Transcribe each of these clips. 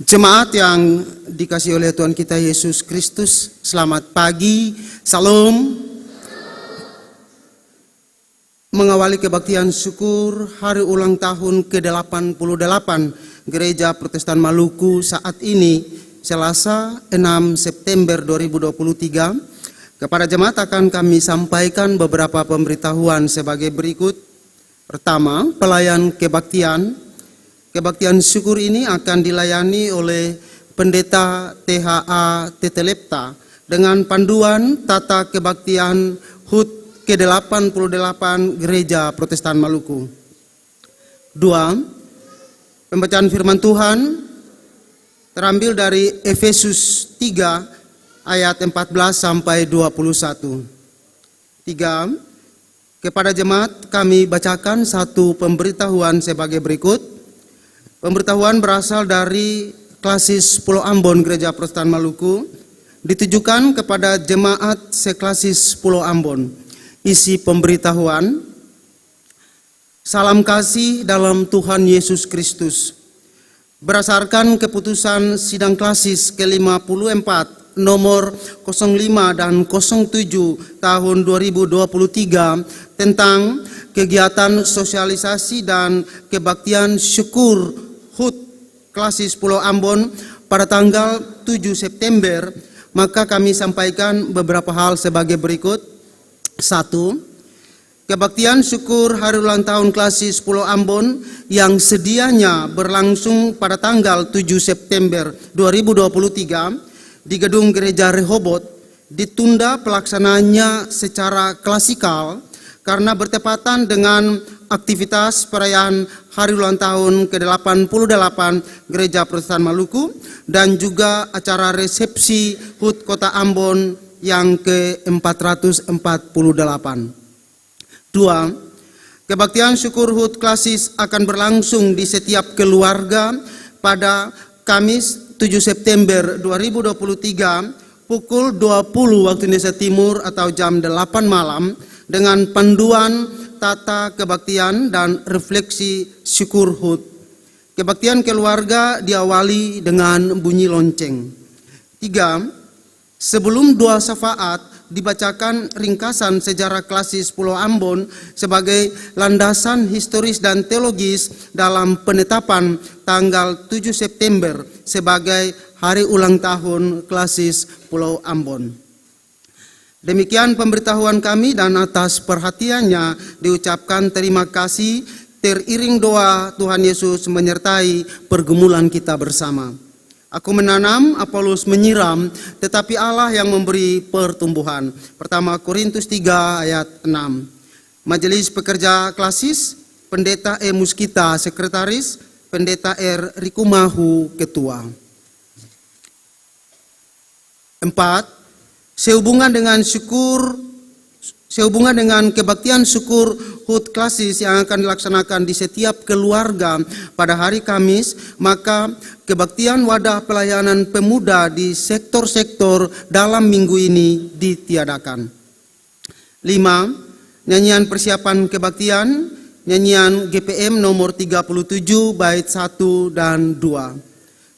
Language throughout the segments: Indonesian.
Jemaat yang dikasihi oleh Tuhan kita Yesus Kristus, selamat pagi, salam. Mengawali kebaktian syukur hari ulang tahun ke-88 Gereja Protestan Maluku saat ini, Selasa 6 September 2023, kepada jemaat akan kami sampaikan beberapa pemberitahuan sebagai berikut. Pertama, pelayan kebaktian. Kebaktian syukur ini akan dilayani oleh Pendeta THA Tetelepta dengan panduan tata kebaktian HUT ke-88 Gereja Protestan Maluku. 2. Pembacaan firman Tuhan terambil dari Efesus 3 ayat 14 sampai 21. 3. Kepada jemaat kami bacakan satu pemberitahuan sebagai berikut. Pemberitahuan berasal dari Klasis Pulau Ambon Gereja Protestan Maluku, ditujukan kepada jemaat seklasis Pulau Ambon. Isi pemberitahuan: salam kasih dalam Tuhan Yesus Kristus. Berdasarkan keputusan Sidang Klasis ke-54 nomor 05 dan 07 tahun 2023 tentang kegiatan sosialisasi dan kebaktian syukur HUT Klasis Pulau Ambon pada tanggal 7 September, maka kami sampaikan beberapa hal sebagai berikut. 1. Kebaktian syukur hari ulang tahun Klasis Pulau Ambon yang sedianya berlangsung pada tanggal 7 September 2023 di Gedung Gereja Rehoboth ditunda pelaksanaannya secara klasikal karena bertepatan dengan aktivitas perayaan hari ulang tahun ke-88 Gereja Protestan Maluku dan juga acara resepsi HUT Kota Ambon yang ke-448. 2. Kebaktian syukur HUT Klasis akan berlangsung di setiap keluarga pada Kamis 7 September 2023 pukul 20 waktu Indonesia Timur atau jam 8 malam dengan panduan tata kebaktian dan refleksi syukur HUT. Kebaktian keluarga diawali dengan bunyi lonceng. 3. Sebelum doa syafaat dibacakan ringkasan sejarah Klasis Pulau Ambon sebagai landasan historis dan teologis dalam penetapan tanggal 7 September sebagai hari ulang tahun Klasis Pulau Ambon. Demikian pemberitahuan kami dan atas perhatiannya diucapkan terima kasih, teriring doa Tuhan Yesus menyertai pergumulan kita bersama. Aku menanam, Apolos menyiram, tetapi Allah yang memberi pertumbuhan. Pertama Korintus 3 ayat 6. Majelis Pekerja Klasis, Pendeta E. Muskita Sekretaris, Pendeta R. Rikumahu Ketua. 4. Sehubungan dengan kebaktian syukur HUT Klasis yang akan dilaksanakan di setiap keluarga pada hari Kamis, maka kebaktian wadah pelayanan pemuda di sektor-sektor dalam minggu ini ditiadakan. 5. Nyanyian persiapan kebaktian, nyanyian GPM nomor 37 bait 1 dan 2.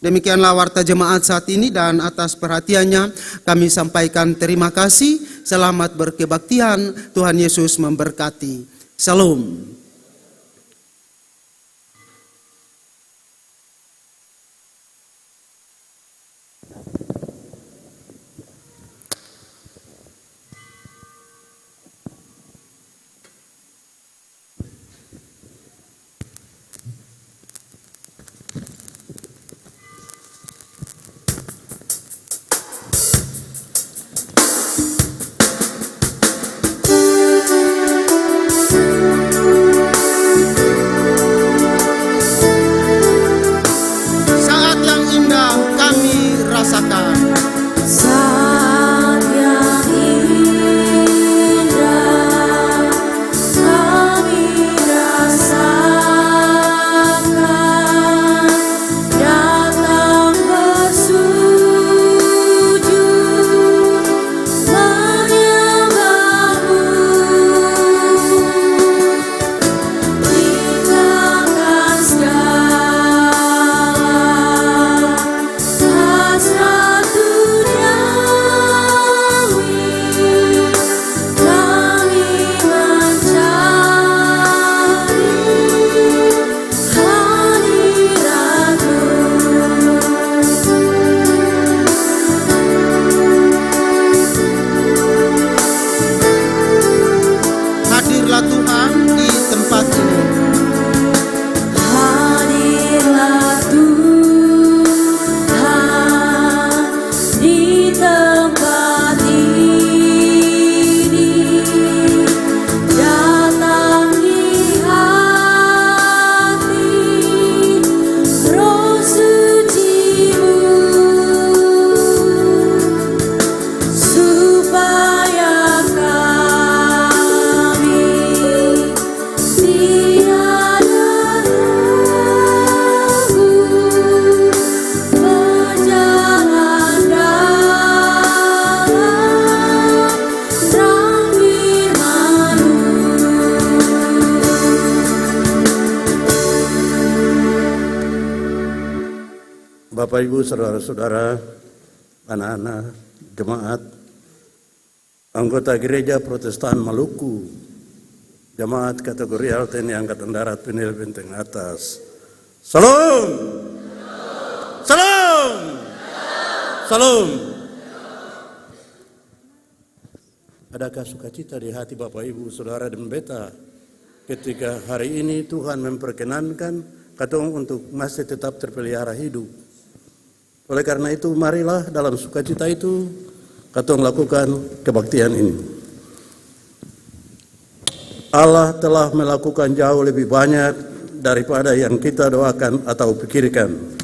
Demikianlah warta jemaat saat ini dan atas perhatiannya kami sampaikan terima kasih. Selamat berkebaktian, Tuhan Yesus memberkati. Salam. Bapak, Ibu, saudara-saudara, anak-anak, jemaat, anggota Gereja Protestan Maluku, jemaat kategori TNI Angkatan Darat Penil Benteng Atas. Salam! Salam! Salam! Adakah sukacita di hati Bapak, Ibu, saudara dan beta ketika hari ini Tuhan memperkenankan katong untuk masih tetap terpelihara hidup? Oleh karena itu, marilah dalam sukacita itu katong lakukan kebaktian ini. Allah telah melakukan jauh lebih banyak daripada yang kita doakan atau pikirkan.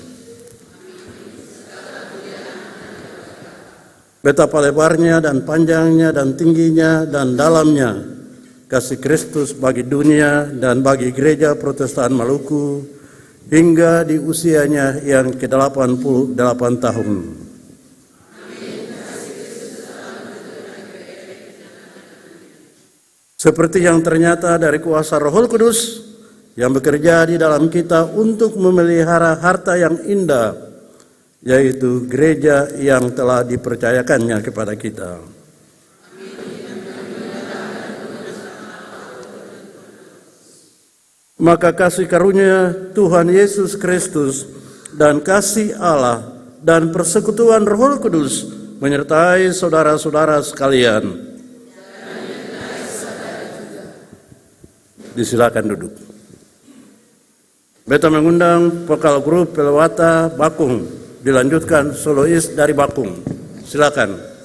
Betapa lebarnya dan panjangnya dan tingginya dan dalamnya kasih Kristus bagi dunia dan bagi Gereja Protestan Maluku hingga di usianya yang ke-88 tahun. Seperti yang ternyata dari kuasa Roh Kudus yang bekerja di dalam kita untuk memelihara harta yang indah, yaitu gereja yang telah dipercayakannya kepada kita. Maka kasih karunia Tuhan Yesus Kristus dan kasih Allah dan persekutuan Roh Kudus menyertai saudara-saudara sekalian. Disilakan duduk. Beta mengundang vokal grup Pelawata Bakung, dilanjutkan solois dari Bakung. Silakan.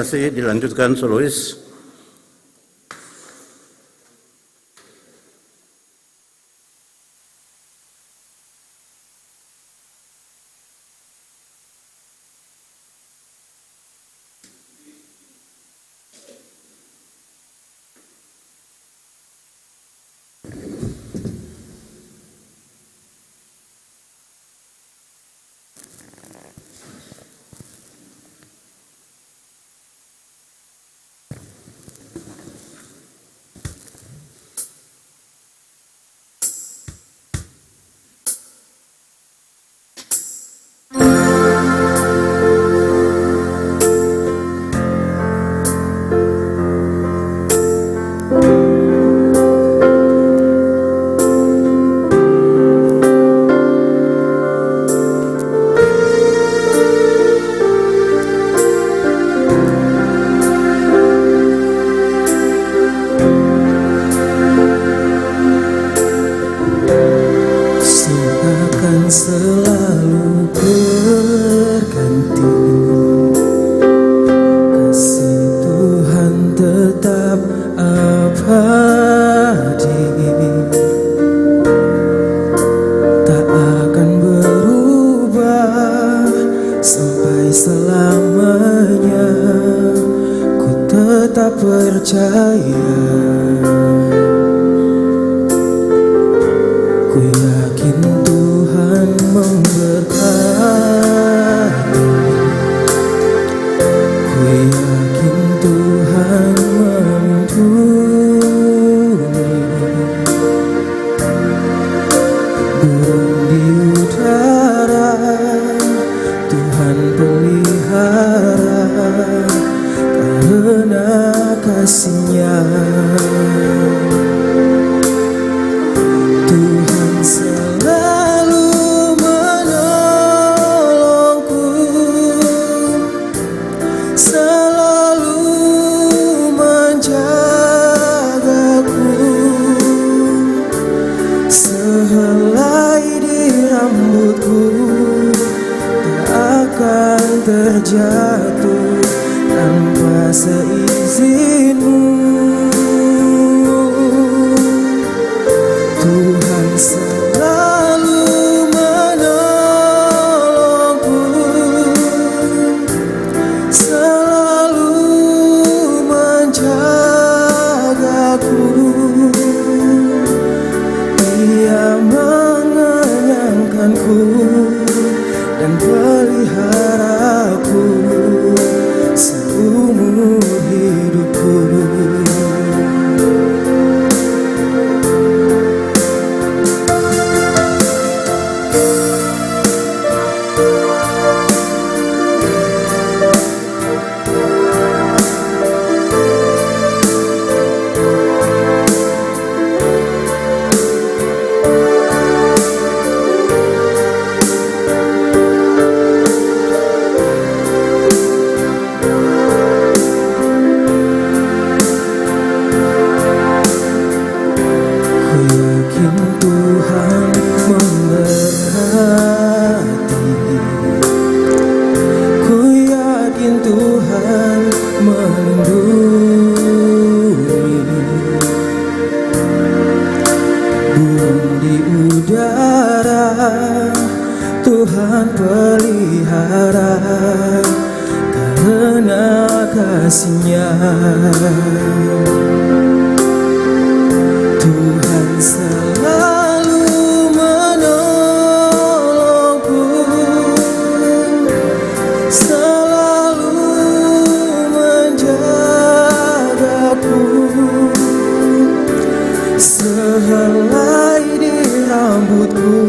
kasih. Dilanjutkan solois. Selalu berganti, kasih Tuhan tetap abadi, tak akan berubah sampai selamanya. Ku tetap percaya, ku yakin Tuhan memberkati, ku yakin Tuhan melindungi. Burung di udara Tuhan pelihara, karena kasih-Nya. Tuhan selalu menolongku, selalu menjagaku. Sehelai di rambutku tak akan terjatuh tanpa seizin-Mu. Tuhan selalu menolongku, selalu menjagaku. Ia mengenyangkanku dan peliharaku seumur hidupku. Tuhan memberkati, ku yakin Tuhan melindungi. Burung di udara Tuhan pelihara, karena kasih-Nya. Tuhan selalu menolongku, selalu menjagaku. Sehelai di rambutku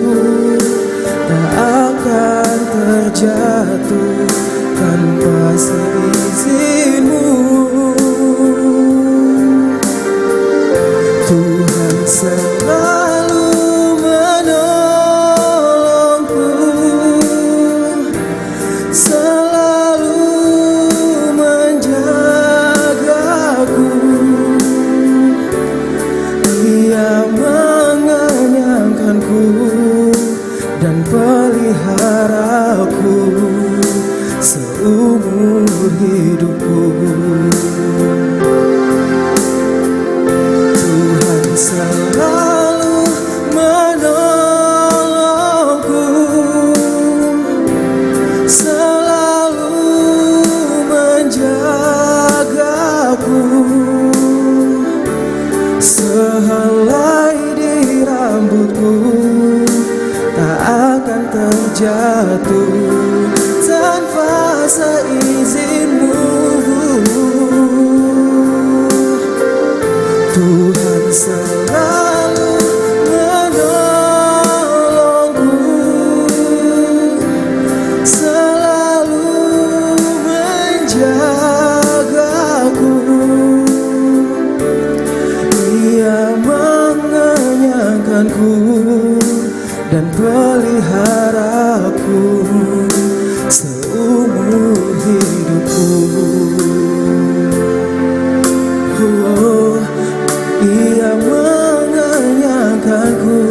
tak akan terjatuh tanpa seizin-Mu. Tuhan selalu menolongku, selalu menjagaku. Ia mengenyangkanku dan peliharaku seumur hidupku. Tuhan selalu menolongku, selalu menjagaku. Sehelai di rambutku tak akan terjatuh tanpa seizinmu. Tuhan selalu menolongku, selalu menjagaku. Ia mengenyangkanku dan peliharaku seumur hidupku. Oh, Ia mengenyangkanku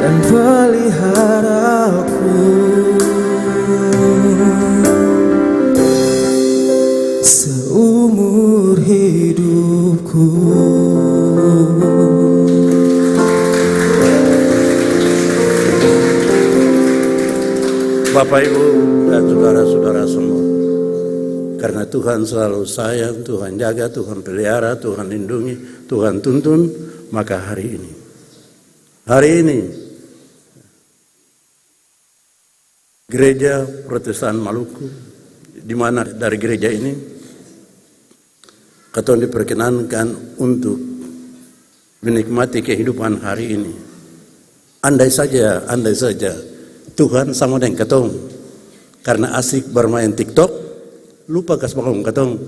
dan peliharaku seumur hidupku. Bapak, Ibu, dan saudara-saudara semua, karena Tuhan selalu sayang, Tuhan jaga, Tuhan pelihara, Tuhan lindungi, Tuhan tuntun, maka hari ini, Gereja Protestan Maluku, di mana dari gereja ini, katong diperkenankan untuk menikmati kehidupan hari ini. Andai saja Tuhan sama dengan katong, karena asik bermain TikTok, lupa kasih bangun katong.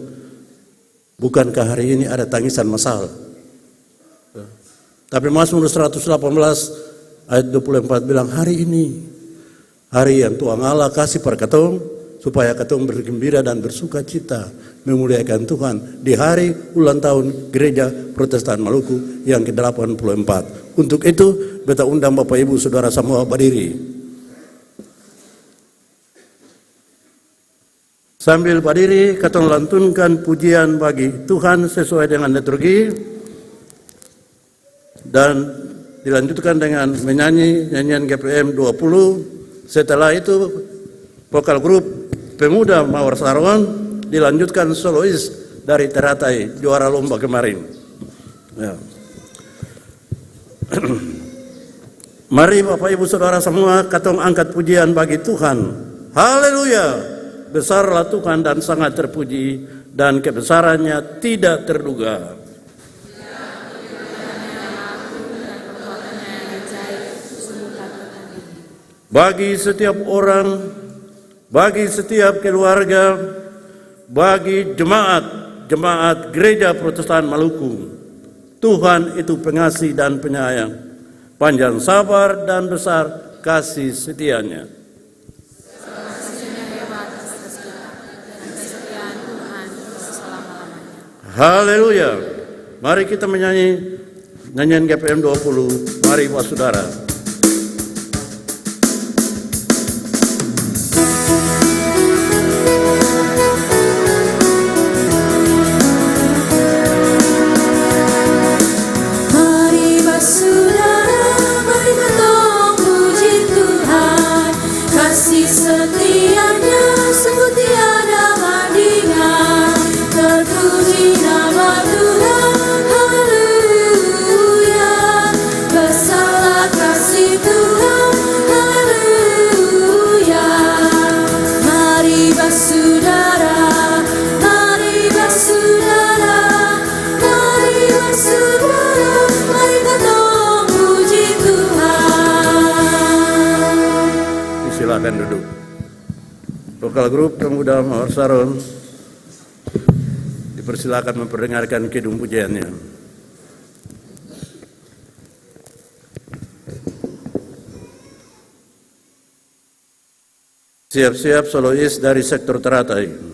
Bukankah hari ini ada tangisan masal? Tapi Mazmur 118 ayat 24 bilang, hari ini, hari yang Tuhan Allah kasih per katong, supaya katong bergembira dan bersuka cita memuliakan Tuhan di hari ulang tahun Gereja Protestan Maluku yang ke-84. Untuk itu, beta undang Bapak Ibu Saudara semua berdiri. Sambil berdiri, katong lantunkan pujian bagi Tuhan sesuai dengan liturgi dan dilanjutkan dengan menyanyi nyanyian GPM 20. Setelah itu, vokal grup Pemuda Mawar Saron dilanjutkan solois dari Teratai, juara lomba kemarin. Ya. Mari Bapak Ibu Saudara semua, katong angkat pujian bagi Tuhan. Haleluya! Besarlah Tuhan dan sangat terpuji, dan kebesarannya tidak terduga. Bagi setiap orang, bagi setiap keluarga, bagi jemaat Gereja Protestan Maluku, Tuhan itu pengasih dan penyayang, panjang sabar dan besar kasih setianya. Haleluya. Mari kita menyanyi nyanyian GPM 20. Mari Pak Saudara. Mari Pak Saudara, mari katong puji Tuhan. Kasih setianya sungguh tiada bandingan. Terpuji nama Tuhan, haleluya. Besarlah kasih Tuhan, haleluya. Mari bersaudara, mari bersaudara, mari bersaudara, mari katong puji Tuhan. Silakan duduk. Vokal grup Pemuda Mawar Saron dipersilakan memperdengarkan kidung pujiannya. Siap-siap solois dari sektor Teratai.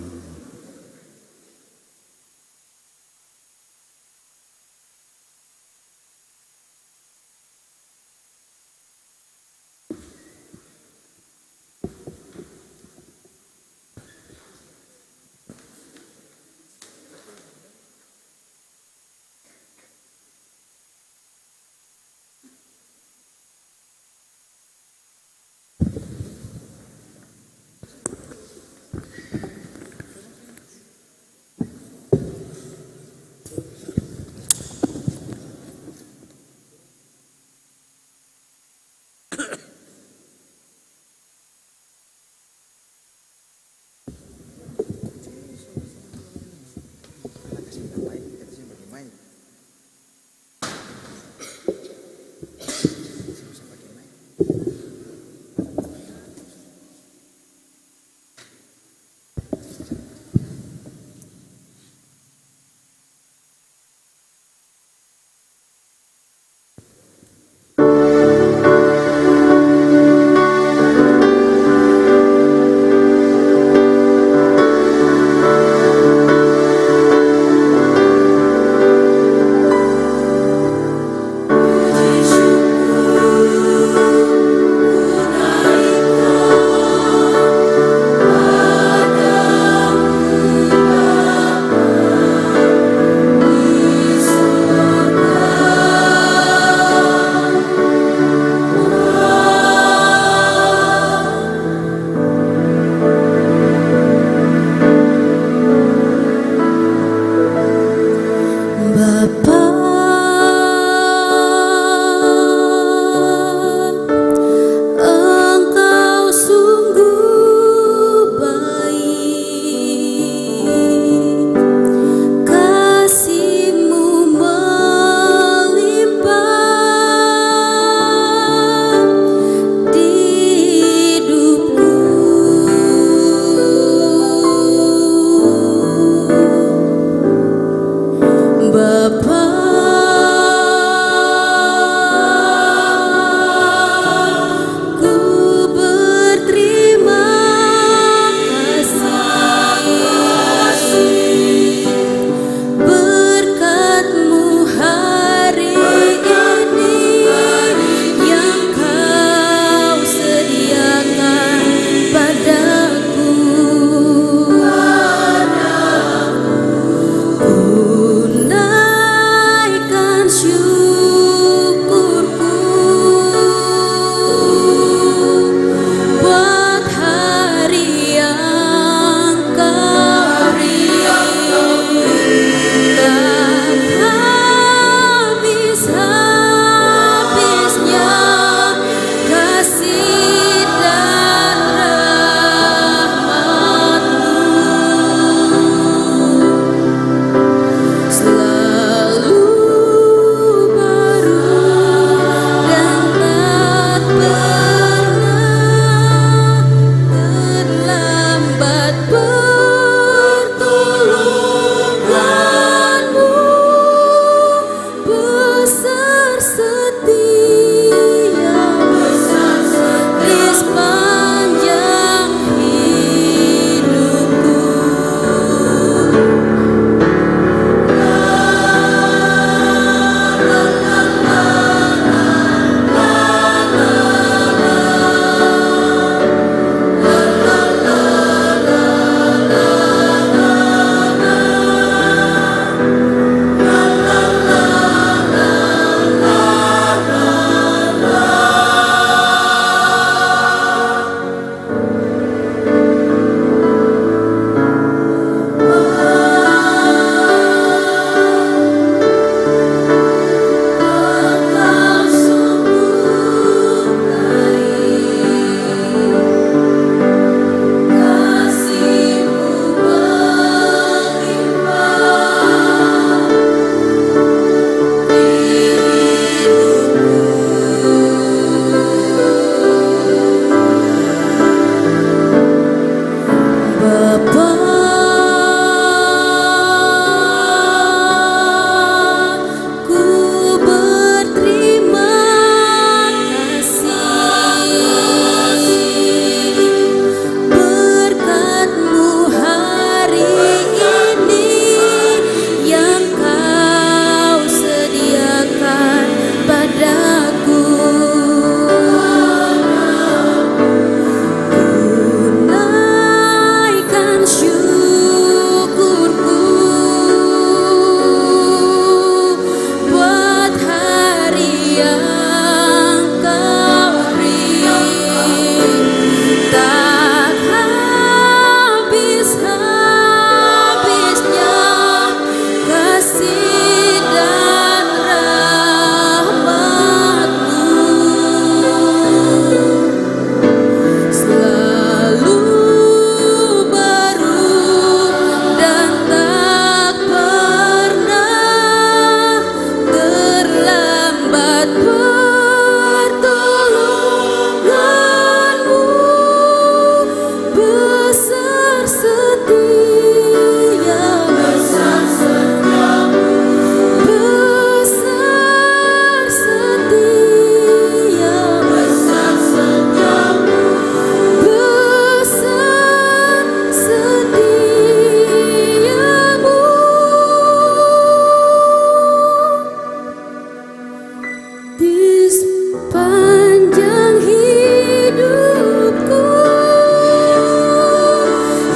sepanjang hidupku,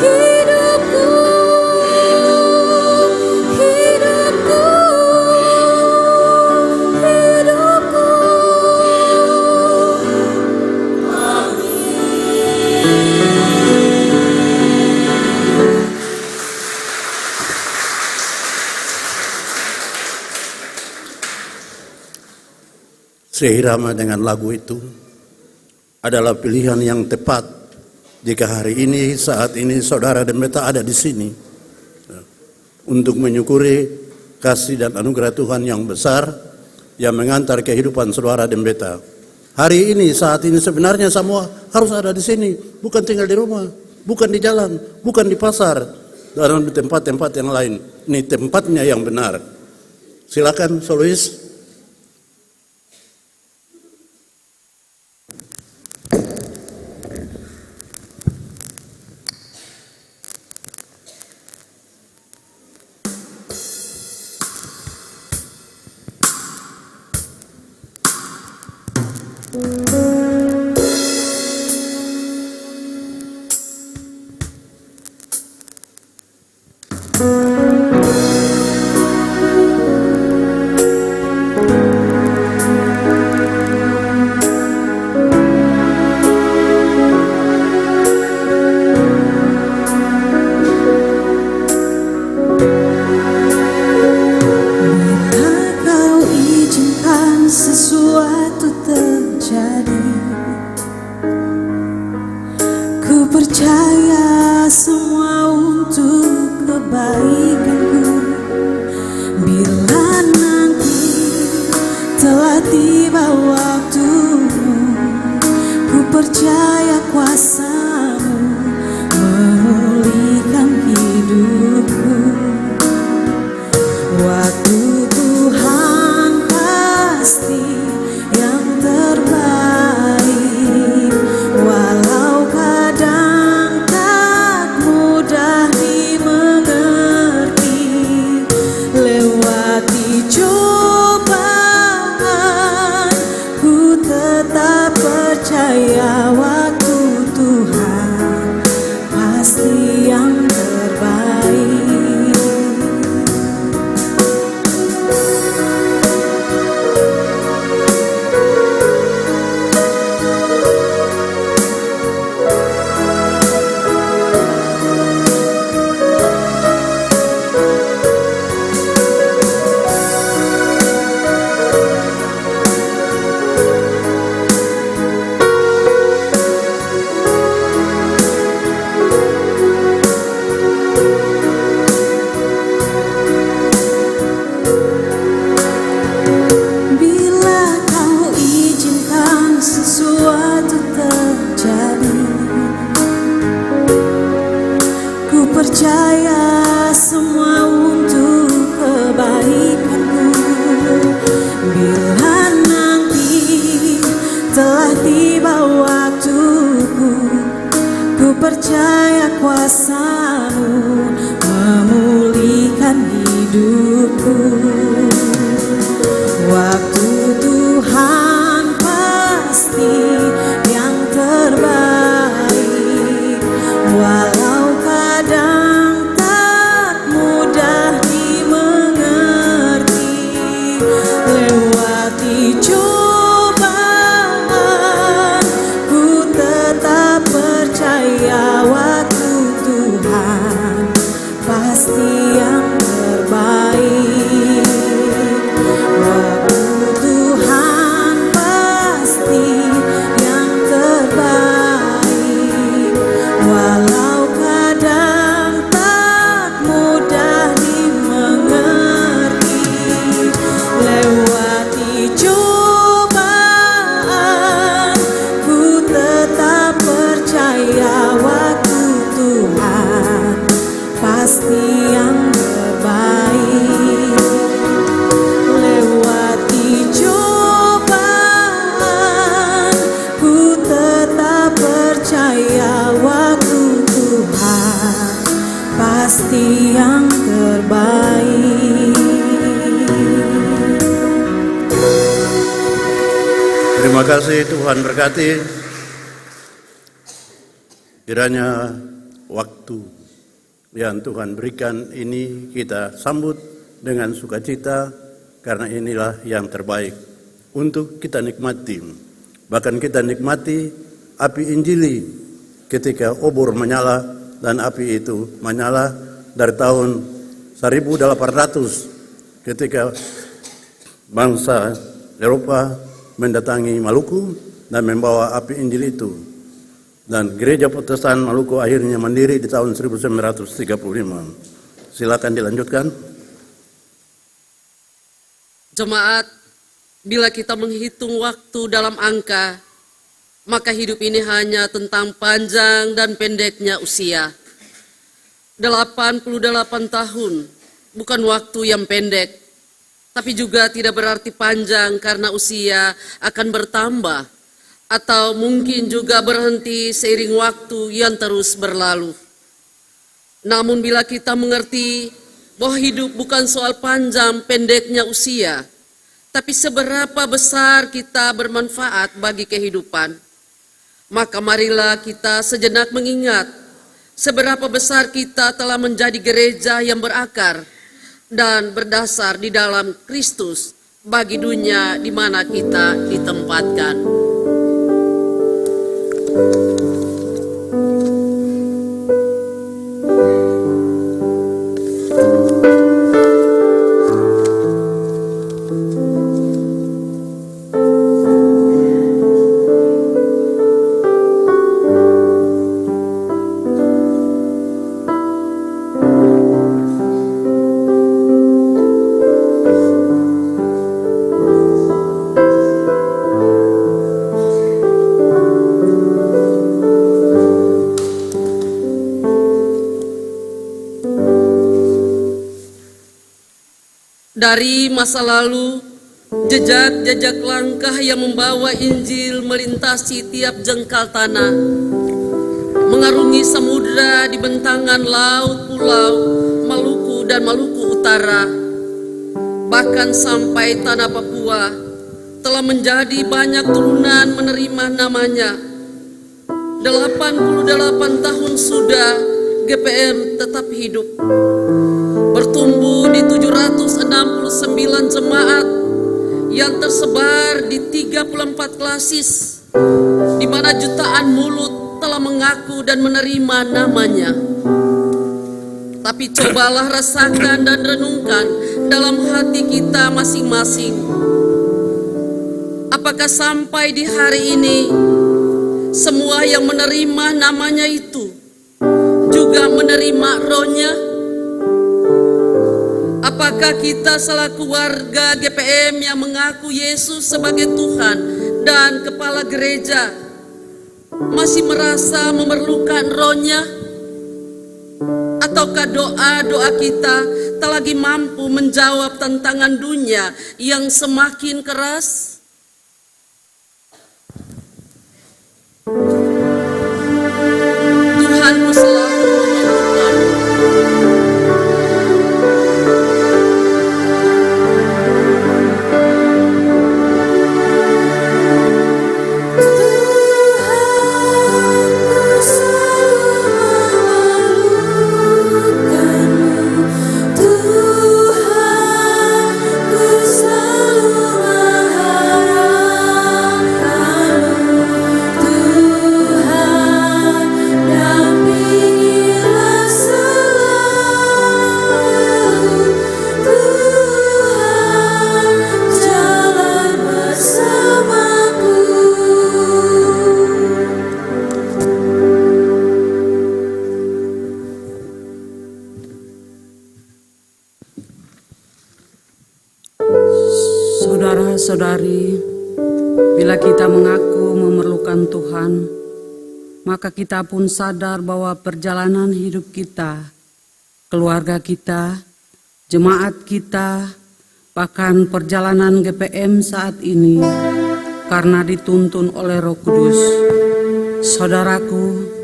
hidupku, hidupku, hidupku. Seirama dengan lagu itu adalah pilihan yang tepat jika hari ini, saat ini saudara dan beta ada di sini untuk menyukuri kasih dan anugerah Tuhan yang besar yang mengantar kehidupan saudara dan beta. Hari ini, saat ini sebenarnya semua harus ada di sini, bukan tinggal di rumah, bukan di jalan, bukan di pasar, dan di tempat-tempat yang lain. Ini tempatnya yang benar. Silakan solois. Sesuatu terjadi, ku percaya semua untuk kebaikanku. Bila nanti telah tiba waktumu, ku percaya kuasa-Mu memulihkan hidupku. Waktu Tuhan pasti yang terbaik, walau kadang tak mudah dimengerti. Lewati cobaan, ku tetap percaya waktu Tuhan pasti yang terbaik. Sesuatu terjadi, ku percaya semua untuk kebaikanku. Bila nanti telah tiba waktuku, ku percaya kuasa-Mu memulihkan hidupku. Waktu Tuhan pasti yang terbaik, walau kadang tak mudah dimengerti. Lewati cobaan, ku tetap percaya waktu Tuhan Terima kasih, Tuhan berkati. Kiranya waktu yang Tuhan berikan ini kita sambut dengan sukacita, karena inilah yang terbaik untuk kita nikmati. Bahkan kita nikmati api Injili ketika obor menyala, dan api itu menyala dari tahun 1800 ketika bangsa Eropa mendatangi Maluku dan membawa api Injil itu. Dan gereja Protestan Maluku akhirnya mandiri di tahun 1935. Silakan dilanjutkan. Jemaat, bila kita menghitung waktu dalam angka, maka hidup ini hanya tentang panjang dan pendeknya usia. 88 tahun bukan waktu yang pendek, tapi juga tidak berarti panjang karena usia akan bertambah, atau mungkin juga berhenti seiring waktu yang terus berlalu. Namun bila kita mengerti bahwa hidup bukan soal panjang pendeknya usia, tapi seberapa besar kita bermanfaat bagi kehidupan, maka marilah kita sejenak mengingat seberapa besar kita telah menjadi gereja yang berakar dan berdasar di dalam Kristus bagi dunia di mana kita ditempatkan. Dari masa lalu, jejak-jejak langkah yang membawa Injil melintasi tiap jengkal tanah, mengarungi samudera di bentangan laut pulau Maluku dan Maluku Utara, bahkan sampai tanah Papua, telah menjadi banyak turunan menerima namanya. 88 tahun sudah GPM tetap hidup, bertumbuh di 769 jemaat yang tersebar di 34 klasis, di mana jutaan mulut telah mengaku dan menerima namanya. Tapi cobalah rasakan dan renungkan dalam hati kita masing-masing. Apakah sampai di hari ini semua yang menerima namanya itu juga menerima rohnya? Apakah kita selaku warga GPM yang mengaku Yesus sebagai Tuhan dan Kepala Gereja masih merasa memerlukan rohnya? Ataukah doa-doa kita tak lagi mampu menjawab tantangan dunia yang semakin keras? Tuhanmu selalu menyembuhkan. Saudara-saudari, bila kita mengaku memerlukan Tuhan, maka kita pun sadar bahwa perjalanan hidup kita, keluarga kita, jemaat kita, bahkan perjalanan GPM saat ini, karena dituntun oleh Roh Kudus. Saudaraku,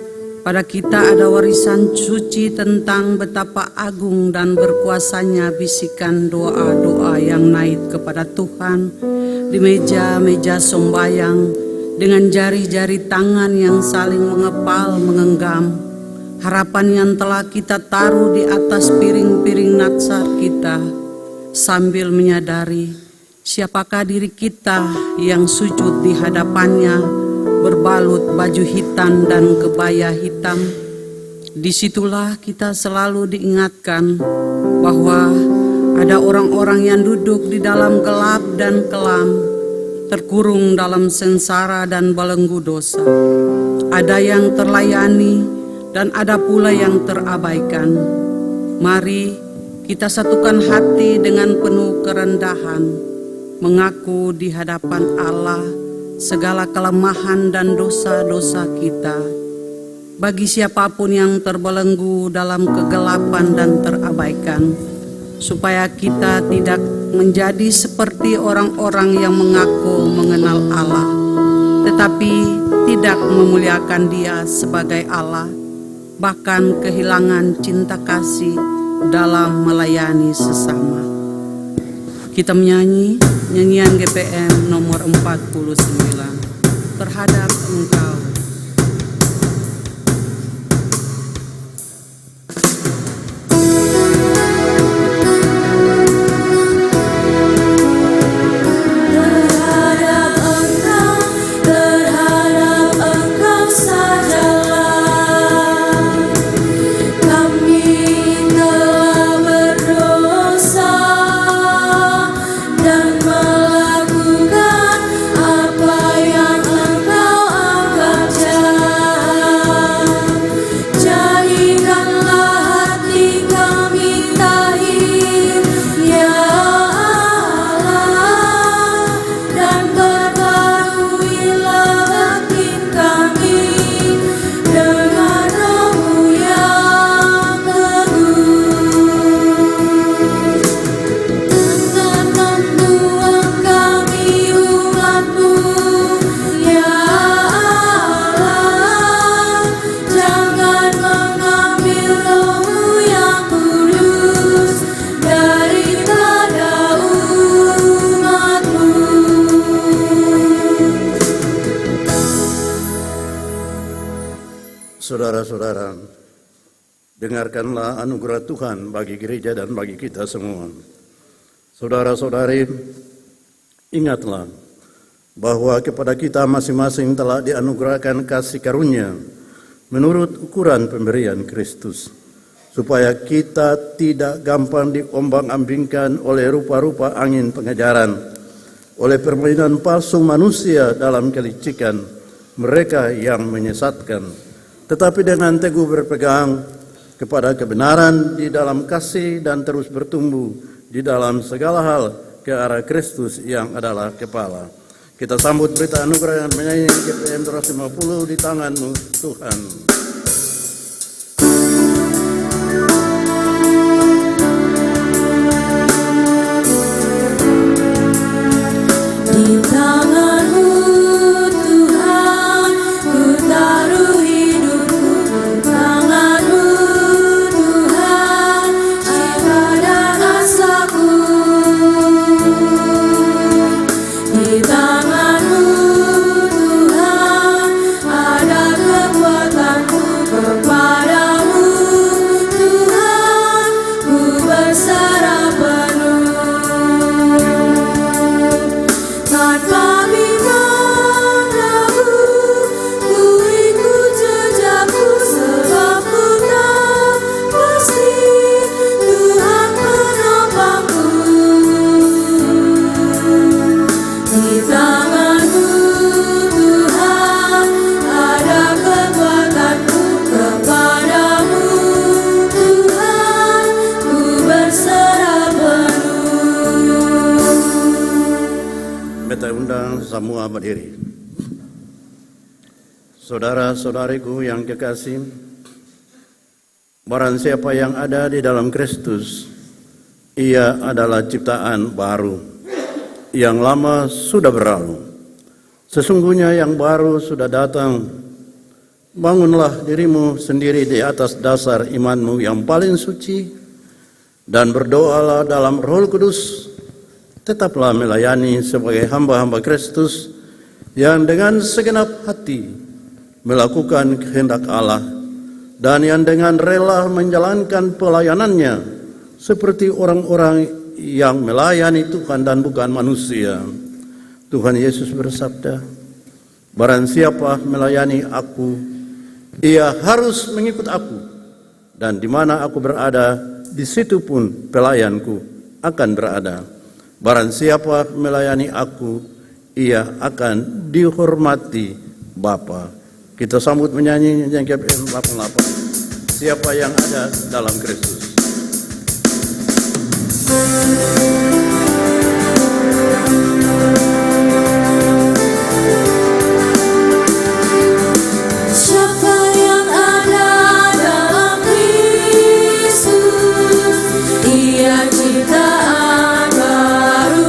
pada kita ada warisan suci tentang betapa agung dan berkuasanya bisikan doa-doa yang naik kepada Tuhan di meja-meja sembayang dengan jari-jari tangan yang saling mengepal mengenggam harapan yang telah kita taruh di atas piring-piring natsar kita, sambil menyadari siapakah diri kita yang sujud di hadapannya berbalut baju hitam dan kebaya hitam. Disitulah kita selalu diingatkan bahwa ada orang-orang yang duduk di dalam gelap dan kelam, terkurung dalam sengsara dan belenggu dosa. Ada yang terlayani dan ada pula yang terabaikan. Mari kita satukan hati dengan penuh kerendahan, mengaku di hadapan Allah segala kelemahan dan dosa-dosa kita. Bagi siapapun yang terbelenggu dalam kegelapan dan terabaikan, supaya kita tidak menjadi seperti orang-orang yang mengaku mengenal Allah, tetapi tidak memuliakan Dia sebagai Allah, bahkan kehilangan cinta kasih dalam melayani sesama. Kita menyanyi nyanyian GPM nomor 49, Terhadap Engkau. Saudara-saudara, dengarkanlah anugerah Tuhan bagi gereja dan bagi kita semua. Saudara-saudari, ingatlah bahwa kepada kita masing-masing telah dianugerahkan kasih karunia menurut ukuran pemberian Kristus, supaya kita tidak gampang diombang-ambingkan oleh rupa-rupa angin pengajaran, oleh permainan palsu manusia dalam kelicikan mereka yang menyesatkan, tetapi dengan teguh berpegang kepada kebenaran di dalam kasih dan terus bertumbuh di dalam segala hal ke arah Kristus yang adalah kepala. Kita sambut berita anugerah yang menyanyi GPM 250 di tangan-Mu Tuhan. Di tangan-Mu Tuhan, ku taruh hidupku. Di tangan-Mu Tuhan, jiwa dan asaku. Di tangan-Mu Tuhan, ada kekuatanku. Kepadamu Tuhan, ku berserah penuh. Tanpa bimbang ragu, ku ikut jejakmu, sebab ku tahu pasti Tuhan penopangku. Di tangan-Mu Tuhan, ada kekuatanku. Kepadamu Tuhan, ku berserah penuh. Beta undang semua berdiri. Saudara-saudariku yang kekasih, barang siapa yang ada di dalam Kristus, ia adalah ciptaan baru. Yang lama sudah berlalu, sesungguhnya yang baru sudah datang. Bangunlah dirimu sendiri di atas dasar imanmu yang paling suci, dan berdoalah dalam Roh Kudus tetaplah melayani sebagai hamba-hamba Kristus yang dengan segenap hati melakukan kehendak Allah dan yang dengan rela menjalankan pelayanannya seperti orang-orang yang melayani Tuhan dan bukan manusia. Tuhan Yesus bersabda, "Barang siapa melayani aku, ia harus mengikut aku, dan di mana aku berada, di situ pun pelayanku akan berada. Barang siapa melayani aku, ia akan dihormati Bapa." Kita sambut menyanyi yang KPM 88. Siapa yang ada dalam Kristus. Siapa yang ada dalam Kristus, ia ciptaan baru.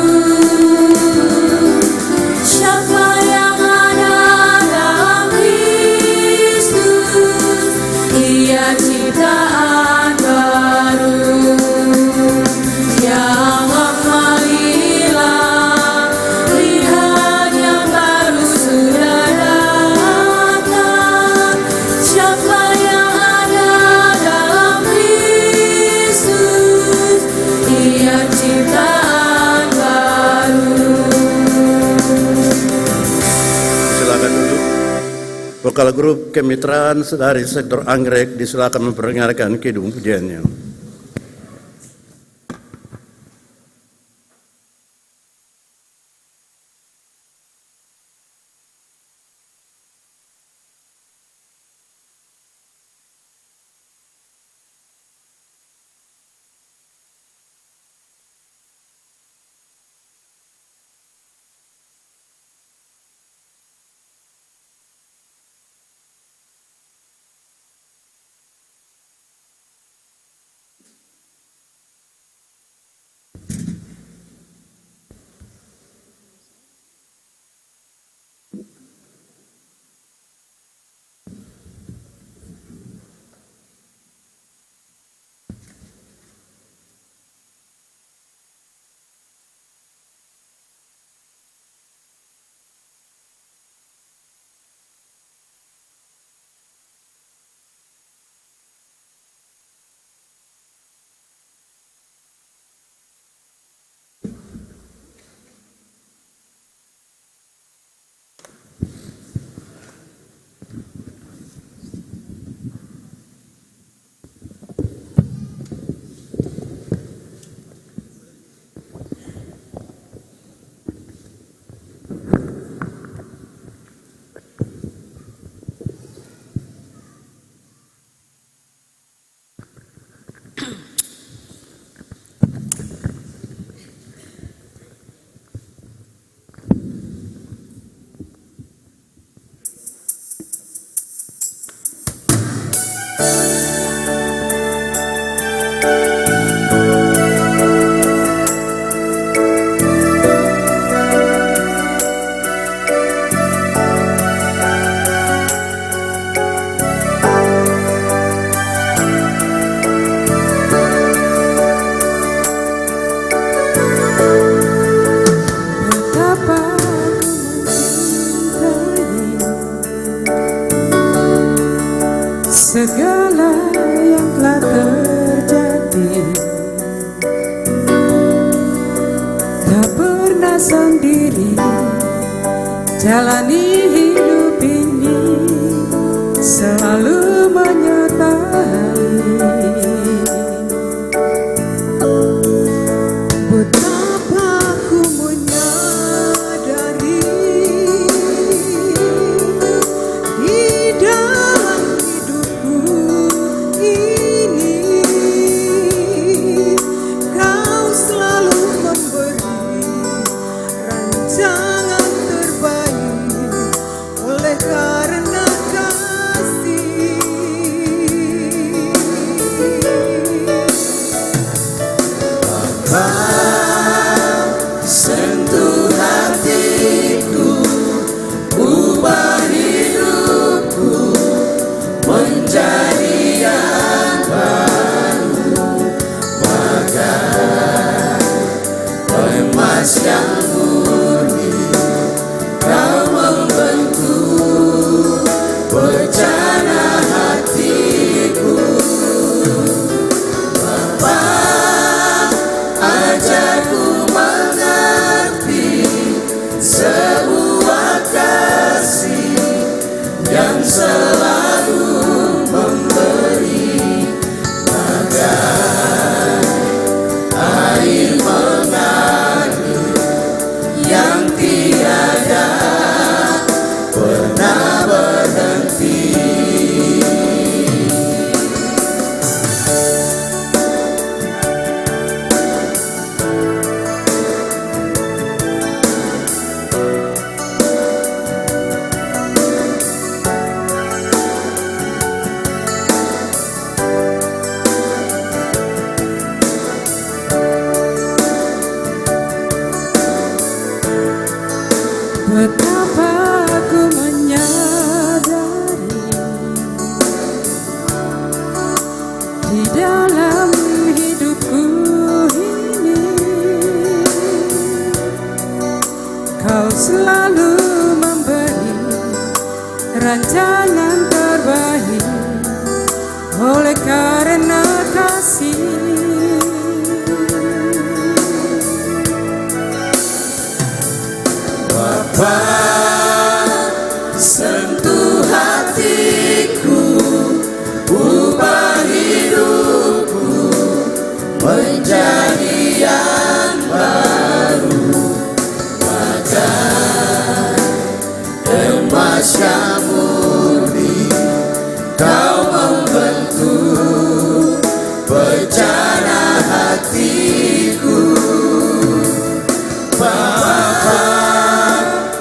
Siapa yang ada dalam Kristus, ia ciptaan baru. Yang lama hilang, lihat yang baru sudah datang. Siapa yang ada dalam Kristus, ia ciptaan baru. Silakan duduk. Vokal grup kemitraan dari sektor Anggrek disilakan memperdengarkan kidung pujiannya. segala yang telah terjadi. Tak pernah sendiri jalani hidup ini, selalu menyertai. Betapa ku menyadari di dalam hidupku ini, Kau selalu memberi rancangan terbaik oleh karena kasih. yang selalu memberi bagai air mengalir yang tiada pernah berhenti. Betapa aku menyadari di dalam hidupku ini Kau selalu memberi rancangan terbaik oleh karena kasih. Bapa, sentuh hatiku, ubah hidupku menjadi yang baru, bagai emas yang murni. Kau membentuk bencana hatiku. Bapa,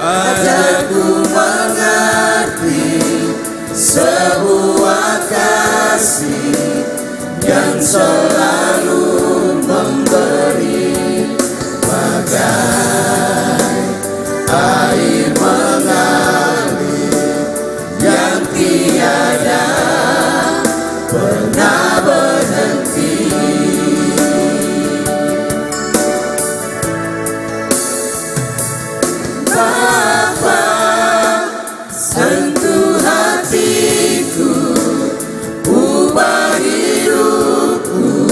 ajarku mengerti sebuah kasih yang selalu memberi bagai air mengalir yang tiada pernah berhenti. Bapa, sentuh hatiku, ubah hidupku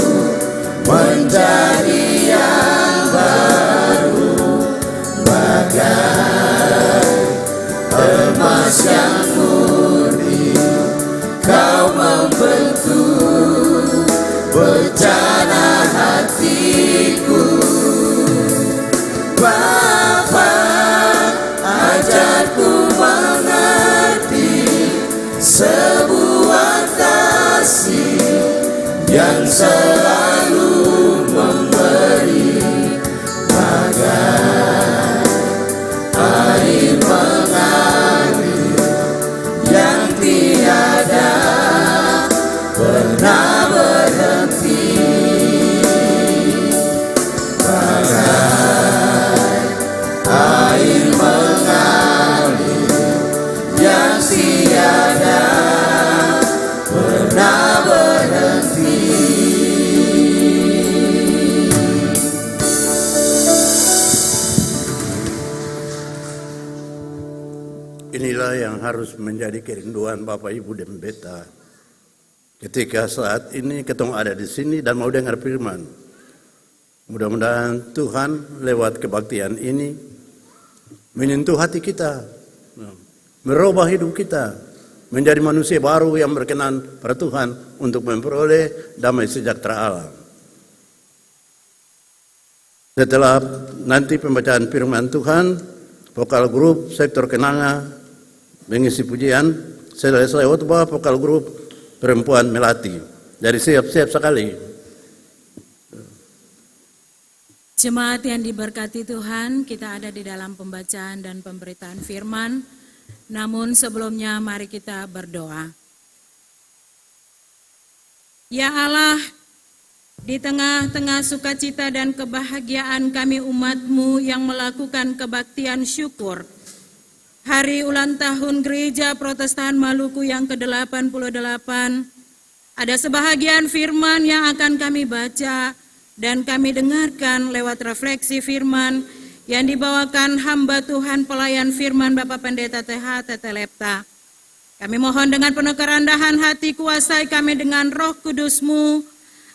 menjadi yang baru, bagai emas yang murni. Kau membentuk bencana hatiku. Bapa, ajarku mengerti sebuah kasih yang selalu memberi bagai air mengalir yang tiada pernah berhenti, bagai air mengalir yang tiada pernah berhenti. Inilah yang harus menjadi kerinduan Bapak Ibu dan Beta ketika saat ini ketong ada di sini dan mau dengar firman. Mudah-mudahan Tuhan lewat kebaktian ini menyentuh hati kita, merubah hidup kita menjadi manusia baru yang berkenan pada Tuhan untuk memperoleh damai sejahtera Allah. Setelah nanti pembacaan firman Tuhan, vokal grup sektor Kenanga mengisi pujian, selesai khotbah vokal grup perempuan Melati. Jadi siap-siap sekali. Jemaat yang diberkati Tuhan, kita ada di dalam pembacaan dan pemberitaan firman. Namun sebelumnya mari kita berdoa. Ya Allah, di tengah-tengah sukacita dan kebahagiaan kami umat-Mu yang melakukan kebaktian syukur, hari ulang tahun Gereja Protestan Maluku yang ke-88, ada sebahagian firman yang akan kami baca dan kami dengarkan lewat refleksi firman yang dibawakan hamba Tuhan pelayan firman Bapak Pendeta TH Tete Lepta. Kami mohon dengan penuh kerendahan hati, kuasai kami dengan Roh Kudus-Mu,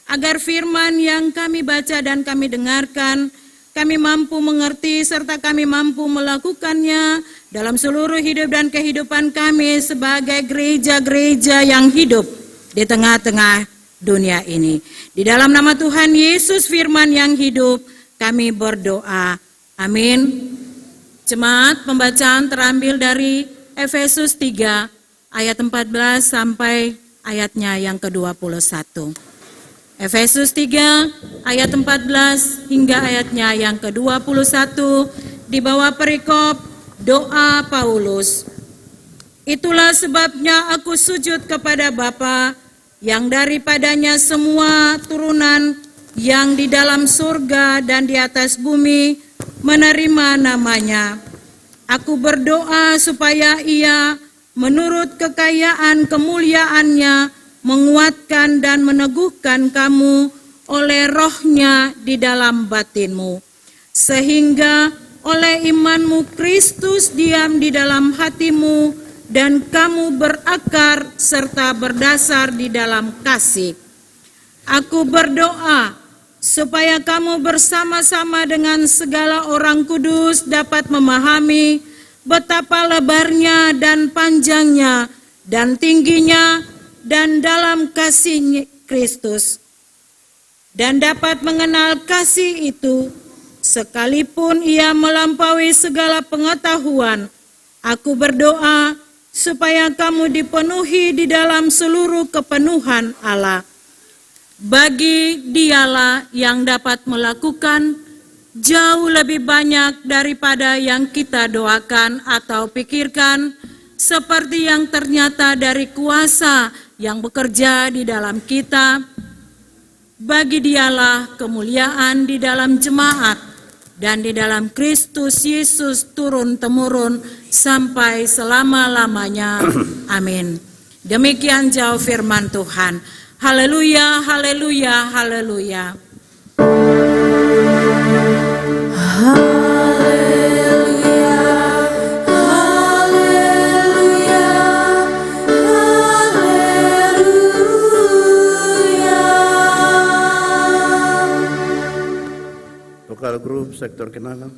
agar firman yang kami baca dan kami dengarkan kami mampu mengerti serta kami mampu melakukannya dalam seluruh hidup dan kehidupan kami sebagai gereja-gereja yang hidup di tengah-tengah dunia ini. Di dalam nama Tuhan Yesus Firman yang hidup, kami berdoa. Amin. Jemaat, pembacaan terambil dari Efesus 3 ayat 14 sampai ayatnya yang ke-21. Efesus 3 ayat 14 hingga ayatnya yang ke-21 di bawah perikop doa Paulus. Itulah sebabnya aku sujud kepada Bapa yang daripadanya semua turunan yang di dalam surga dan di atas bumi menerima namanya. Aku berdoa supaya Ia menurut kekayaan kemuliaannya menguatkan dan meneguhkan kamu oleh rohnya di dalam batinmu, sehingga oleh imanmu Kristus diam di dalam hatimu dan kamu berakar serta berdasar di dalam kasih. Aku berdoa supaya kamu bersama-sama dengan segala orang kudus dapat memahami betapa lebarnya dan panjangnya dan tingginya dan dalam kasih Kristus, dan dapat mengenal kasih itu sekalipun ia melampaui segala pengetahuan. Aku berdoa supaya kamu dipenuhi di dalam seluruh kepenuhan Allah. Bagi Dialah yang dapat melakukan jauh lebih banyak daripada yang kita doakan atau pikirkan, seperti yang ternyata dari kuasa yang bekerja di dalam kita. Bagi Dialah kemuliaan di dalam jemaat dan di dalam Kristus Yesus turun-temurun sampai selama-lamanya. Amin. Demikian jauh firman Tuhan. Haleluya, haleluya, haleluya. Lokal grup sektor Kenanga.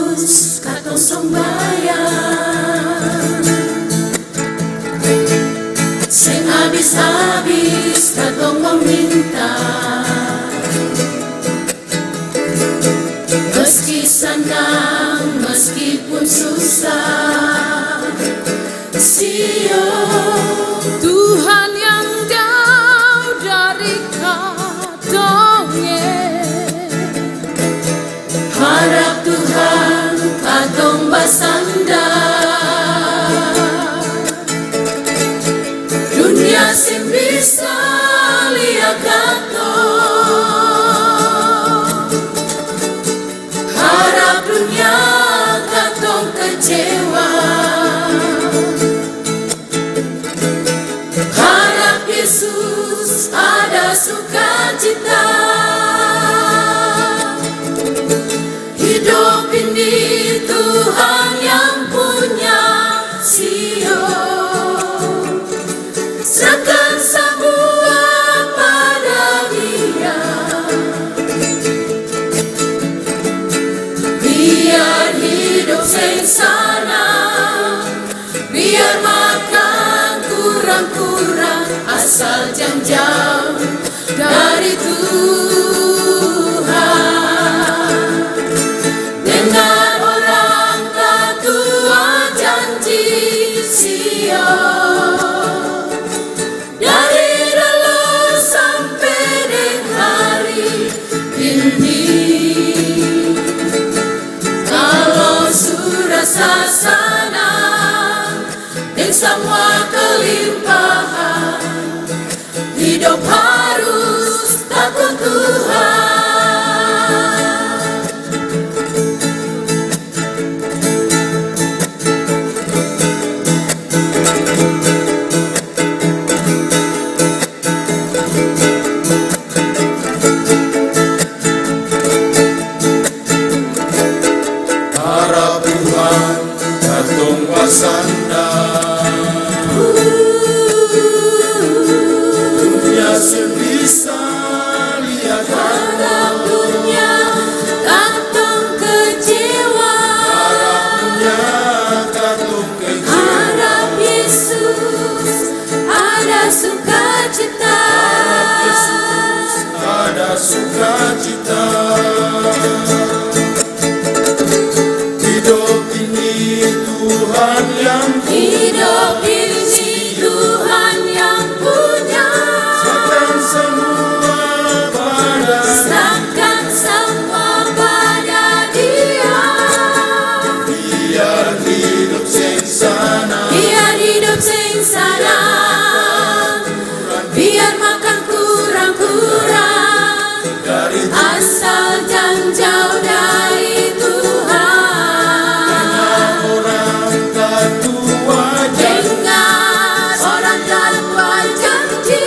terus katong sembahyang, sing habis-habis katong meminta, meski senang meskipun susah. Sio Tuhan yang jauh dari katongnya, harap Tuhan katong basandar, dunia sing bisa lihat katong, harap dunia katong kecewa, harap Yesus ada sukacita. Hidup ini Tuhan yang punya Sion, serahkan semua pada Dia. Biar hidup sengsara, biar makan kurang-kurang, asal jangan jauh dari Tuhan. Dengar orang tua janji Sion, dari dulu sampai dengan hari ini. Kalau sudah sasana dan semua kelimpahan, hidup harus takut Tuhan. Harap Tuhan katong basandar, dunia sebisa lihat Harap dunia katong kecewa, harapnya katong kecewa, harap Yesus ada sukacita. ada sukacita. Hidup ini Tuhan yang Hidup ini Tuhan yang punya, serahkan semua pada serahkan semua pada Dia. biar hidup sengsara, Biar hidup sengsara, biar makan kurang-kurang, dari asal jangan jauh dari Tuhan. orang tua Dengar orang tua janji,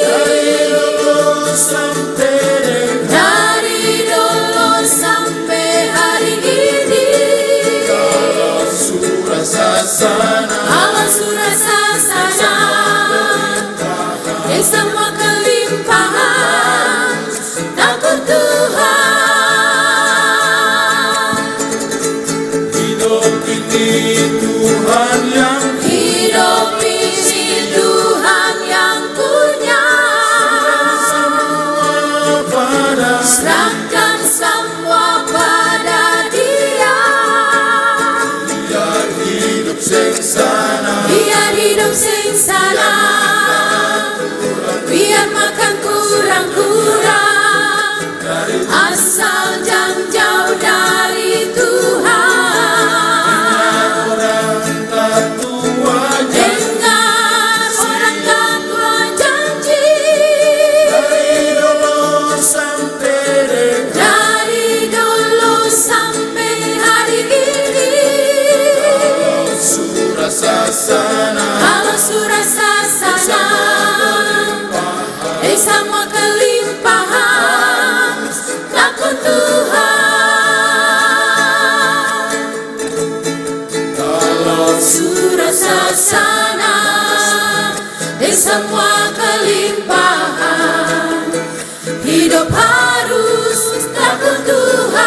dari dulu sampai dari dulu sampai hari ini. kalau surah sasana, Allah surah sasana, yang semua kelimpahan, takut Tuhan. hidup ini Tuhan yang Hidup ini Tuhan yang punya, pada serahkan semua pada Dia. biar hidup sengsara, Biar hidup sengsara, biar makan kurang-kurang, asal jangan jauh dari Tuhan. orang tua Dengar orang tua janji, dari dulu sampai dari dulu sampai hari ini. surah sasana, Kalau surah sasana, semua kelimpahan, takut Tuhan. kalau Surah sasana, semua kelimpahan, hidup harus takut Tuhan.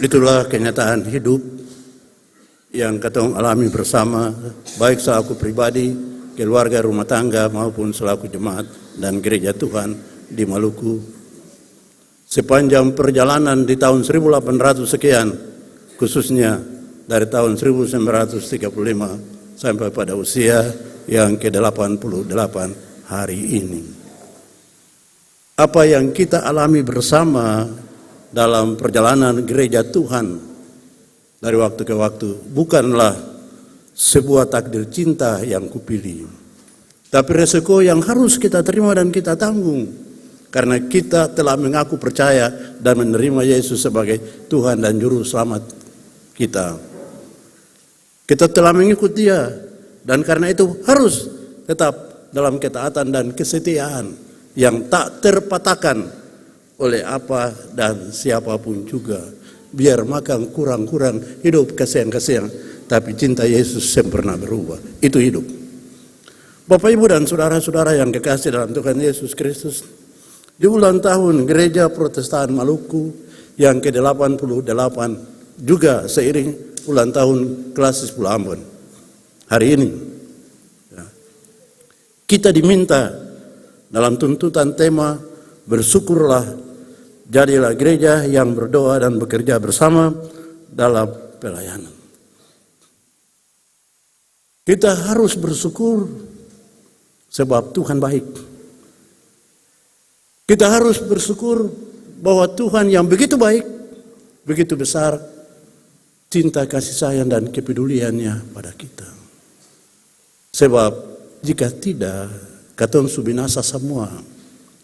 Itulah kenyataan hidup yang katong alami bersama, baik selaku pribadi, keluarga, rumah tangga, maupun selaku jemaat dan gereja Tuhan di Maluku. Sepanjang perjalanan di tahun 1800 sekian, khususnya dari tahun 1935 sampai pada usia yang ke-88 hari ini. Apa yang kita alami bersama dalam perjalanan gereja Tuhan dari waktu ke waktu bukanlah sebuah takdir cinta yang kupilih, tapi resiko yang harus kita terima dan kita tanggung karena kita telah mengaku percaya dan menerima Yesus sebagai Tuhan dan Juru Selamat kita. Kita telah mengikut Dia dan karena itu harus tetap dalam ketaatan dan kesetiaan yang tak terpatahkan oleh apa dan siapapun juga. Biar makan kurang-kurang, hidup kasihan-kasihan, tapi cinta Yesus yang pernah berubah. Itu hidup. Bapak, Ibu, dan saudara-saudara yang kekasih dalam Tuhan Yesus Kristus, di ulang tahun Gereja Protestan Maluku yang ke-88, juga seiring ulang tahun Klasis Pulau Ambon. Hari ini, kita diminta dalam tuntutan tema bersyukurlah, jadilah gereja yang berdoa dan bekerja bersama dalam pelayanan. Kita harus bersyukur sebab Tuhan baik. Kita harus bersyukur bahwa Tuhan yang begitu baik, begitu besar cinta kasih sayang dan kepeduliannya pada kita. Sebab jika tidak, katong su binasa semua.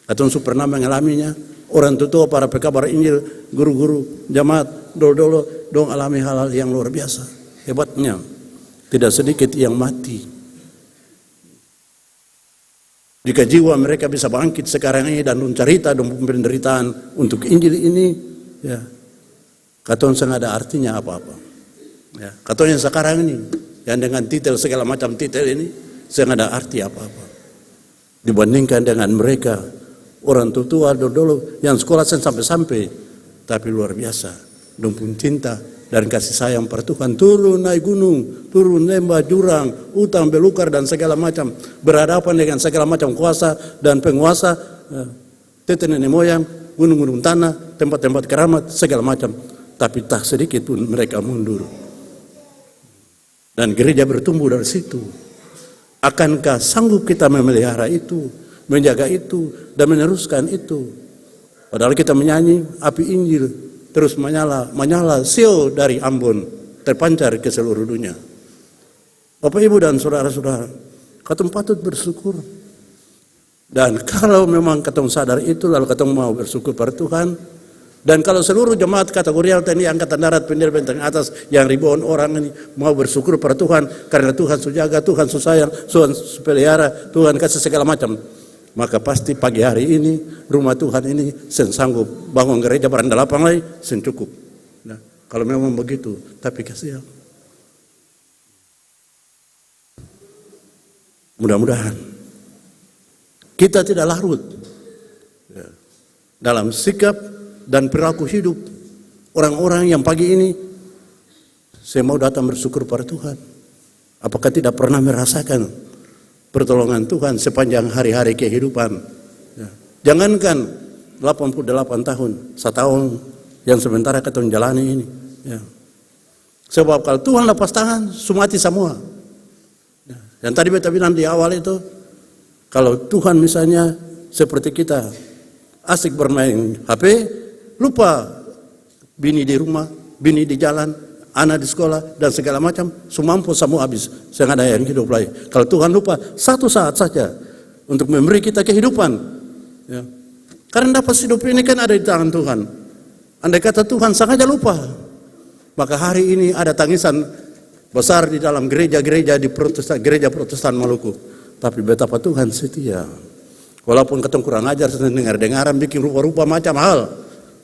Katong su pernah mengalaminya. Orang tua, para pekabar Injil, guru-guru, jamaat, dolo-dolo, dong alami hal-hal yang luar biasa. Hebatnya, tidak sedikit yang mati. Jika jiwa mereka bisa bangkit sekarang ini dan mencerita dan penderitaan untuk Injil ini, ya, katong sangat ada artinya apa-apa. Ya, katong yang sekarang ini, yang dengan titel segala macam titel ini, sangat ada arti apa-apa. Dibandingkan dengan mereka, orang tua dulu yang sekolah sampai-sampai, tapi luar biasa. Dumpun cinta dan kasih sayang per Tuhan. Turun naik gunung, turun lembah, jurang, utang, belukar, dan segala macam. Berhadapan dengan segala macam kuasa dan penguasa, tete nenek moyang, gunung-gunung tanah, tempat-tempat keramat, segala macam. Tapi tak sedikit pun mereka mundur. Dan gereja bertumbuh dari situ. Akankah sanggup kita memelihara itu, menjaga itu, dan meneruskan itu? Padahal kita menyanyi api Injil terus menyala siau dari Ambon terpancar ke seluruh dunia. Bapak, Ibu, dan saudara-saudara, katong patut bersyukur. Dan kalau memang katong sadar itu, lalu katong mau bersyukur pada Tuhan. Dan kalau seluruh jemaat kategorial TNI Angkatan Darat Pendiri Benteng Atas yang ribuan orang ini mau bersyukur pada Tuhan karena Tuhan su jaga, Tuhan su sayang, Tuhan su pelihara, Tuhan kasih segala macam, maka pasti pagi hari ini rumah Tuhan ini sen sanggup bangun gereja beranda lapang lagi sen cukup. Nah, kalau memang begitu, tapi kasihan. Mudah-mudahan kita tidak larut dalam sikap dan perilaku hidup orang-orang yang pagi ini saya mau datang bersyukur pada Tuhan. Apakah tidak pernah merasakan pertolongan Tuhan sepanjang hari-hari kehidupan? Ya. Jangankan 88 tahun, setahun yang sementara kita menjalani ini. Ya. Sebab kalau Tuhan lepas tangan, sumati semua. Ya. Yang tadi beta bilang di awal itu, kalau Tuhan misalnya seperti kita asik bermain HP, lupa bini di rumah, bini di jalan, anak di sekolah, dan segala macam, semampu semua habis. Saya ada yang hidup lagi. Kalau Tuhan lupa satu saat saja untuk memberi kita kehidupan, ya. Karena dapat hidup ini kan ada di tangan Tuhan. Andai kata Tuhan sengaja lupa, maka hari ini ada tangisan besar di dalam gereja-gereja di Protestan, gereja Protestan Maluku. Tapi betapa Tuhan setia. Walaupun ketemu kurang ajar, dengar-dengaran, bikin rupa-rupa macam hal,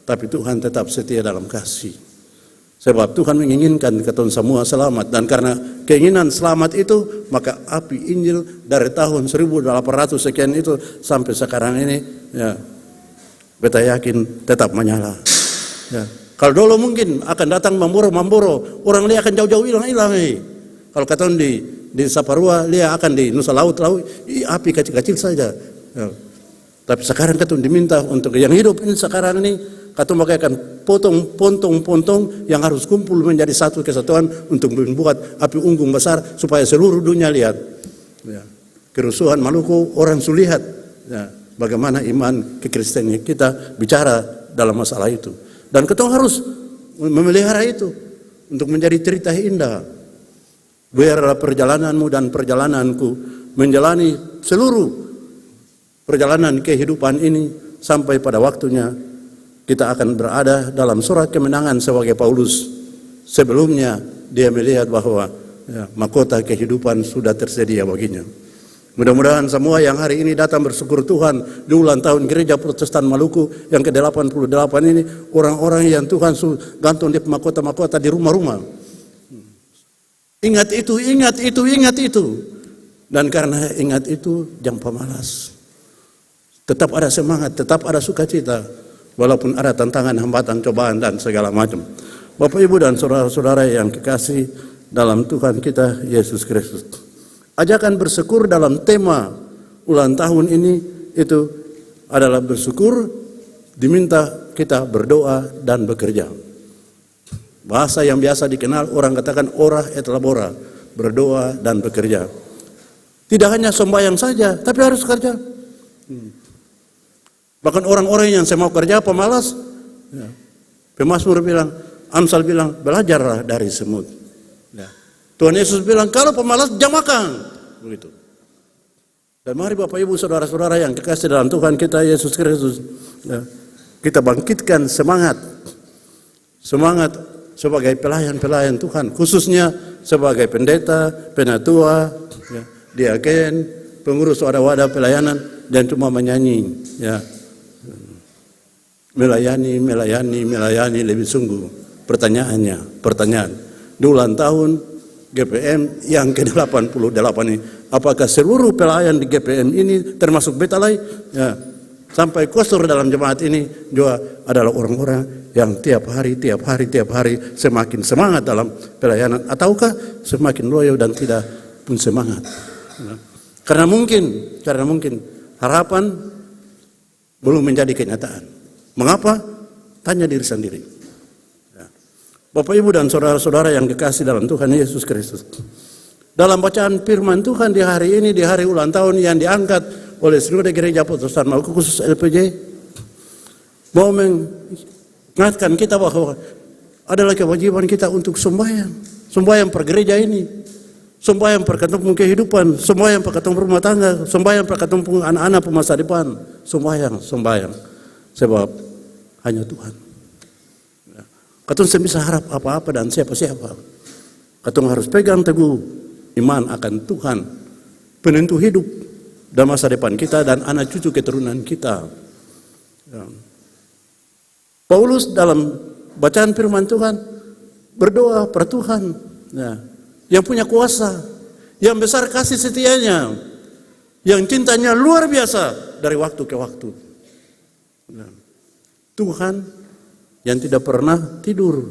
tapi Tuhan tetap setia dalam kasih. Sebab Tuhan menginginkan kita semua selamat. Dan karena keinginan selamat itu, maka api Injil dari tahun 1800 sekian itu sampai sekarang ini, ya, beta yakin tetap menyala. Ya. Kalau dulu mungkin akan datang mamboro, orang dia akan jauh-jauh hilang. Kalau kata di Saparua, dia akan di Nusa Laut, api kecil-kecil saja. Ya. Tapi sekarang kata diminta untuk yang hidup ini sekarang ini, kata mereka akan pontong yang harus kumpul menjadi satu kesatuan untuk membuat api unggun besar supaya seluruh dunia lihat. Ya. Kerusuhan Maluku orang sudah lihat. Ya. Bagaimana iman kekristenan kita bicara dalam masalah itu. Dan kita harus memelihara itu untuk menjadi cerita indah. Biarlah perjalananmu dan perjalananku menjalani seluruh perjalanan kehidupan ini sampai pada waktunya kita akan berada dalam surat kemenangan sebagai Paulus. Sebelumnya dia melihat bahwa mahkota kehidupan sudah tersedia baginya. Mudah-mudahan semua yang hari ini datang bersyukur Tuhan di ulang tahun Gereja Protestan Maluku yang ke-88 ini, orang-orang yang Tuhan gantung di mahkota-mahkota di rumah-rumah. Ingat itu. Dan karena ingat itu, jangan pemalas. Tetap ada semangat, tetap ada sukacita, walaupun ada tantangan, hambatan, cobaan, dan segala macam. Bapak, Ibu, dan saudara-saudara yang kekasih dalam Tuhan kita, Yesus Kristus. Ajakan bersyukur dalam tema ulang tahun ini itu adalah bersyukur, diminta kita berdoa dan bekerja. Bahasa yang biasa dikenal orang katakan ora et labora, berdoa dan bekerja. Tidak hanya sembahyang saja, tapi harus kerja. Bahkan orang-orang yang saya mau kerja pemalas, Pemazmur bilang, Amsal bilang, belajarlah dari semut. Tuhan Yesus bilang, kalau pemalas jangan makan. Begitu. Dan mari Bapak Ibu saudara-saudara yang kekasih dalam Tuhan kita Yesus Kristus, kita bangkitkan semangat sebagai pelayan-pelayan Tuhan, khususnya sebagai pendeta, penatua, diaken, pengurus wadah-wadah pelayanan, dan cuma menyanyi, melayani lebih sungguh. Pertanyaan di ulang tahun GPM yang ke-88 ini, apakah seluruh pelayan di GPM ini termasuk Betalai sampai kostur dalam jemaat ini juga adalah orang-orang yang tiap hari semakin semangat dalam pelayanan, ataukah semakin loyo dan tidak pun semangat? Karena mungkin harapan belum menjadi kenyataan. Mengapa? Tanya diri sendiri. Bapak, Ibu, dan saudara-saudara yang kekasih dalam Tuhan Yesus Kristus. Dalam bacaan firman Tuhan di hari ini, di hari ulang tahun yang diangkat oleh seluruh Gereja Protestan Maluku khusus LPJ, mau mengingatkan kita bahwa adalah kewajiban kita untuk sembahyang per gereja ini, sembahyang per ketemu kehidupan, sembahyang per ketemu rumah tangga, sembahyang per ketemu anak-anak masa depan, sembahyang, sebab hanya Tuhan. Katong bisa harap apa-apa dan siapa-siapa. Katong harus pegang teguh iman akan Tuhan, penentu hidup dan masa depan kita dan anak cucu keturunan kita. Paulus dalam bacaan firman Tuhan berdoa per Tuhan, yang punya kuasa, yang besar kasih setianya, yang cintanya luar biasa dari waktu ke waktu. Tuhan yang tidak pernah tidur.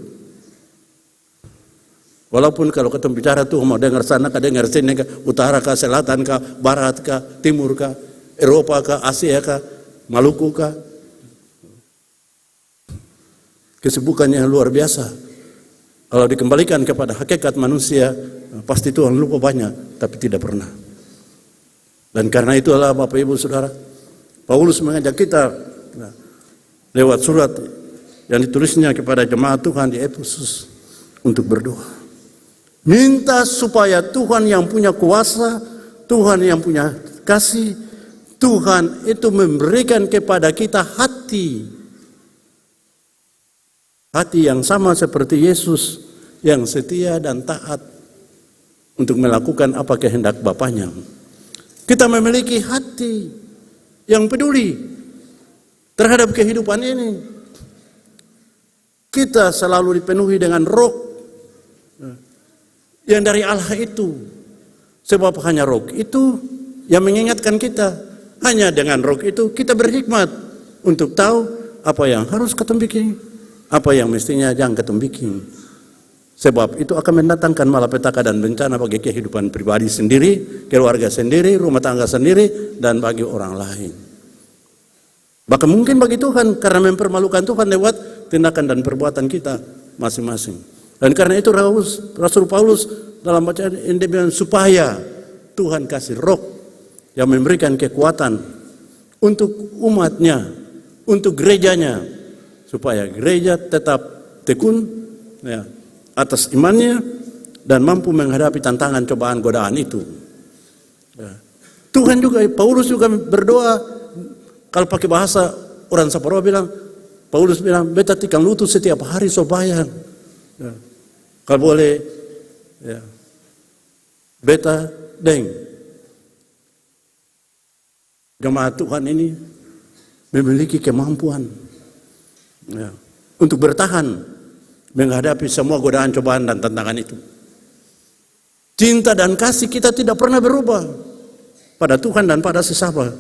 Walaupun kalau kita bicara tuh mau dengar sana, dengar sini, utara kah, selatan kah, barat kah, timur kah, Eropa kah, Asia kah, Maluku kah. Kesibukannya luar biasa. Kalau dikembalikan kepada hakikat manusia, pasti Tuhan lupa banyak, tapi tidak pernah. Dan karena itulah Bapak Ibu Saudara, Paulus mengajak kita lewat surat yang ditulisnya kepada jemaat Tuhan di Efesus untuk berdoa. Minta supaya Tuhan yang punya kuasa, Tuhan yang punya kasih, Tuhan itu memberikan kepada kita hati yang sama seperti Yesus, yang setia dan taat untuk melakukan apa kehendak Bapaknya. Kita memiliki hati yang peduli terhadap kehidupan ini. Kita selalu dipenuhi dengan roh yang dari Allah itu. Sebab hanya roh itu yang mengingatkan kita. Hanya dengan roh itu kita berhikmat untuk tahu apa yang harus kita bikin, apa yang mestinya jangan ketemu bikin. Sebab itu akan mendatangkan malapetaka dan bencana bagi kehidupan pribadi sendiri, keluarga sendiri, rumah tangga sendiri, dan bagi orang lain. Bahkan mungkin bagi Tuhan, karena mempermalukan Tuhan lewat tindakan dan perbuatan kita masing-masing. Dan karena itu Rasul Paulus dalam bacaan ini bilang supaya Tuhan kasih roh yang memberikan kekuatan untuk umatnya, untuk gerejanya, supaya gereja tetap tekun ya, atas imannya dan mampu menghadapi tantangan cobaan godaan itu. Ya. Tuhan juga, Paulus juga berdoa, kalau pakai bahasa orang Saparua bilang, Paulus bilang, beta tikang lutut setiap hari supaya ya. Kalau boleh ya, beta deng jemaat Tuhan ini memiliki kemampuan ya, untuk bertahan menghadapi semua godaan, cobaan, dan tantangan itu. Cinta dan kasih kita tidak pernah berubah pada Tuhan dan pada sesama.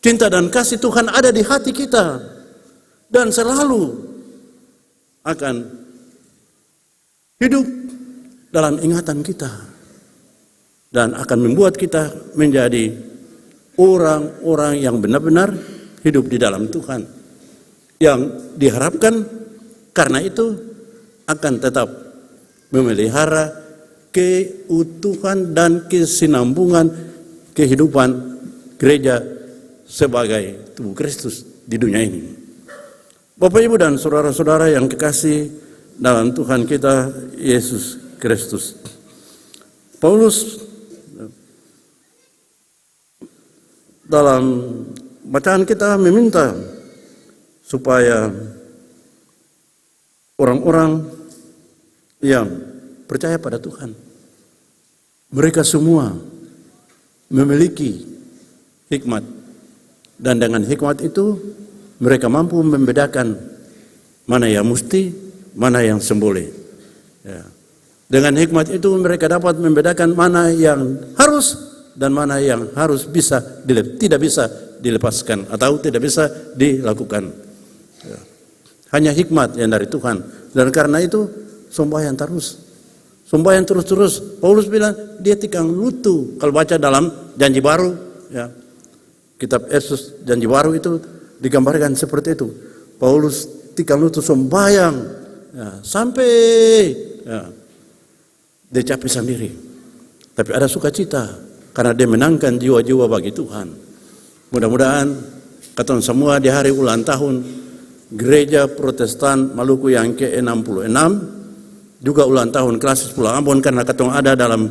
Cinta dan kasih Tuhan ada di hati kita dan selalu akan hidup dalam ingatan kita dan akan membuat kita menjadi orang-orang yang benar-benar hidup di dalam Tuhan. Yang diharapkan karena itu akan tetap memelihara keutuhan dan kesinambungan kehidupan gereja sebagai tubuh Kristus di dunia ini. Bapak, Ibu, dan saudara-saudara yang kekasih dalam Tuhan kita Yesus Kristus. Paulus dalam bacaan kita meminta supaya orang-orang yang percaya pada Tuhan, mereka semua memiliki hikmat, dan dengan hikmat itu mereka mampu membedakan mana yang mesti, mana yang semboleh. Ya. Dengan hikmat itu mereka dapat membedakan mana yang harus dan mana yang harus tidak bisa dilepaskan atau tidak bisa dilakukan. Ya. Hanya hikmat yang dari Tuhan. Dan karena itu sembahyang terus. Paulus bilang dia tikang lutu. Kalau baca dalam Janji Baru, ya, kitab Efesus Janji Baru itu digambarkan seperti itu. Paulus tikang lutu sembahyang ya, sampai ya, dia capek sendiri. Tapi ada sukacita karena dia menangkan jiwa-jiwa bagi Tuhan. Mudah-mudahan kata semua di hari ulang tahun Gereja Protestan Maluku yang ke-66 juga ulang tahun Klasis Pulau Ambon, karena katong ada dalam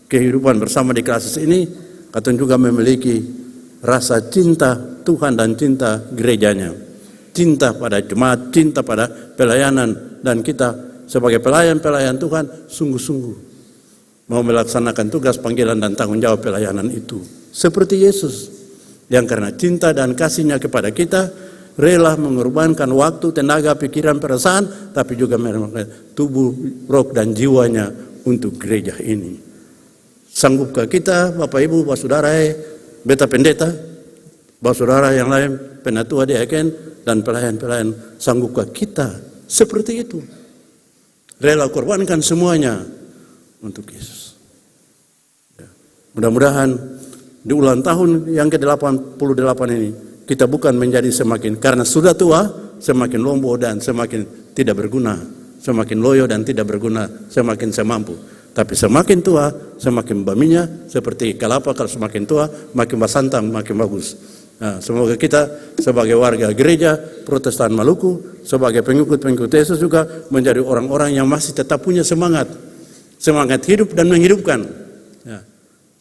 kehidupan bersama di Klasis ini, katong juga memiliki rasa cinta Tuhan dan cinta gerejanya, cinta pada jemaat, cinta pada pelayanan, dan kita sebagai pelayan-pelayan Tuhan sungguh-sungguh mau melaksanakan tugas panggilan dan tanggung jawab pelayanan itu seperti Yesus yang karena cinta dan kasihnya kepada kita rela mengorbankan waktu, tenaga, pikiran, perasaan, tapi juga tubuh, roh, dan jiwanya untuk gereja ini. Sanggupkah kita, Bapak Ibu, Bapak Saudara, beta pendeta, Bapak Saudara yang lain, penatua diaken, dan pelayan-pelayan, sanggupkah kita seperti itu? Rela korbankan semuanya untuk Yesus. Ya. Mudah-mudahan di ulang tahun yang ke-88 ini, kita bukan menjadi semakin, karena sudah tua, semakin lombo dan semakin tidak berguna, semakin loyo dan tidak berguna, semakin semampu. Tapi semakin tua, semakin baminya, seperti kelapa kalau semakin tua, makin basantang, makin bagus. Nah, semoga kita sebagai warga gereja Protestan Maluku, sebagai pengikut-pengikut Yesus juga menjadi orang-orang yang masih tetap punya semangat hidup dan menghidupkan. Ya.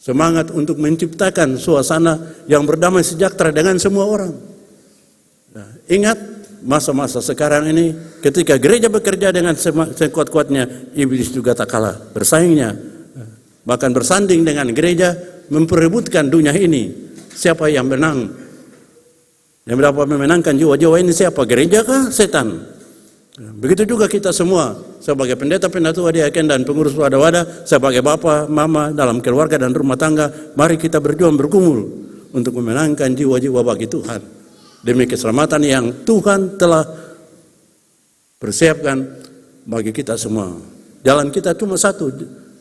Semangat untuk menciptakan suasana yang berdamai sejahtera dengan semua orang. Nah, ingat masa-masa sekarang ini, ketika gereja bekerja dengan sekuat-kuatnya, iblis juga tak kalah bersaingnya. Bahkan bersanding dengan gereja, memperebutkan dunia ini. Siapa yang menang? Yang dapat memenangkan jiwa-jiwa ini siapa? Gereja kah? Setan? Begitu juga kita semua sebagai pendeta-pendatua diaken dan pengurus wadah-wadah, sebagai bapak, mama dalam keluarga dan rumah tangga, mari kita berjuang bergumul untuk memenangkan jiwa-jiwa bagi Tuhan demi keselamatan yang Tuhan telah persiapkan bagi kita semua. Jalan kita cuma satu,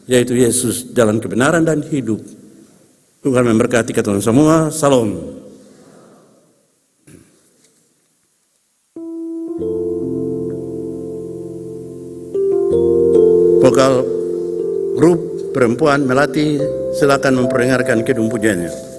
yaitu Yesus, jalan kebenaran dan hidup. Tuhan memberkati kita semua. Salam. Vokal grup perempuan Melati, silakan memperdengarkan kidung pujiannya.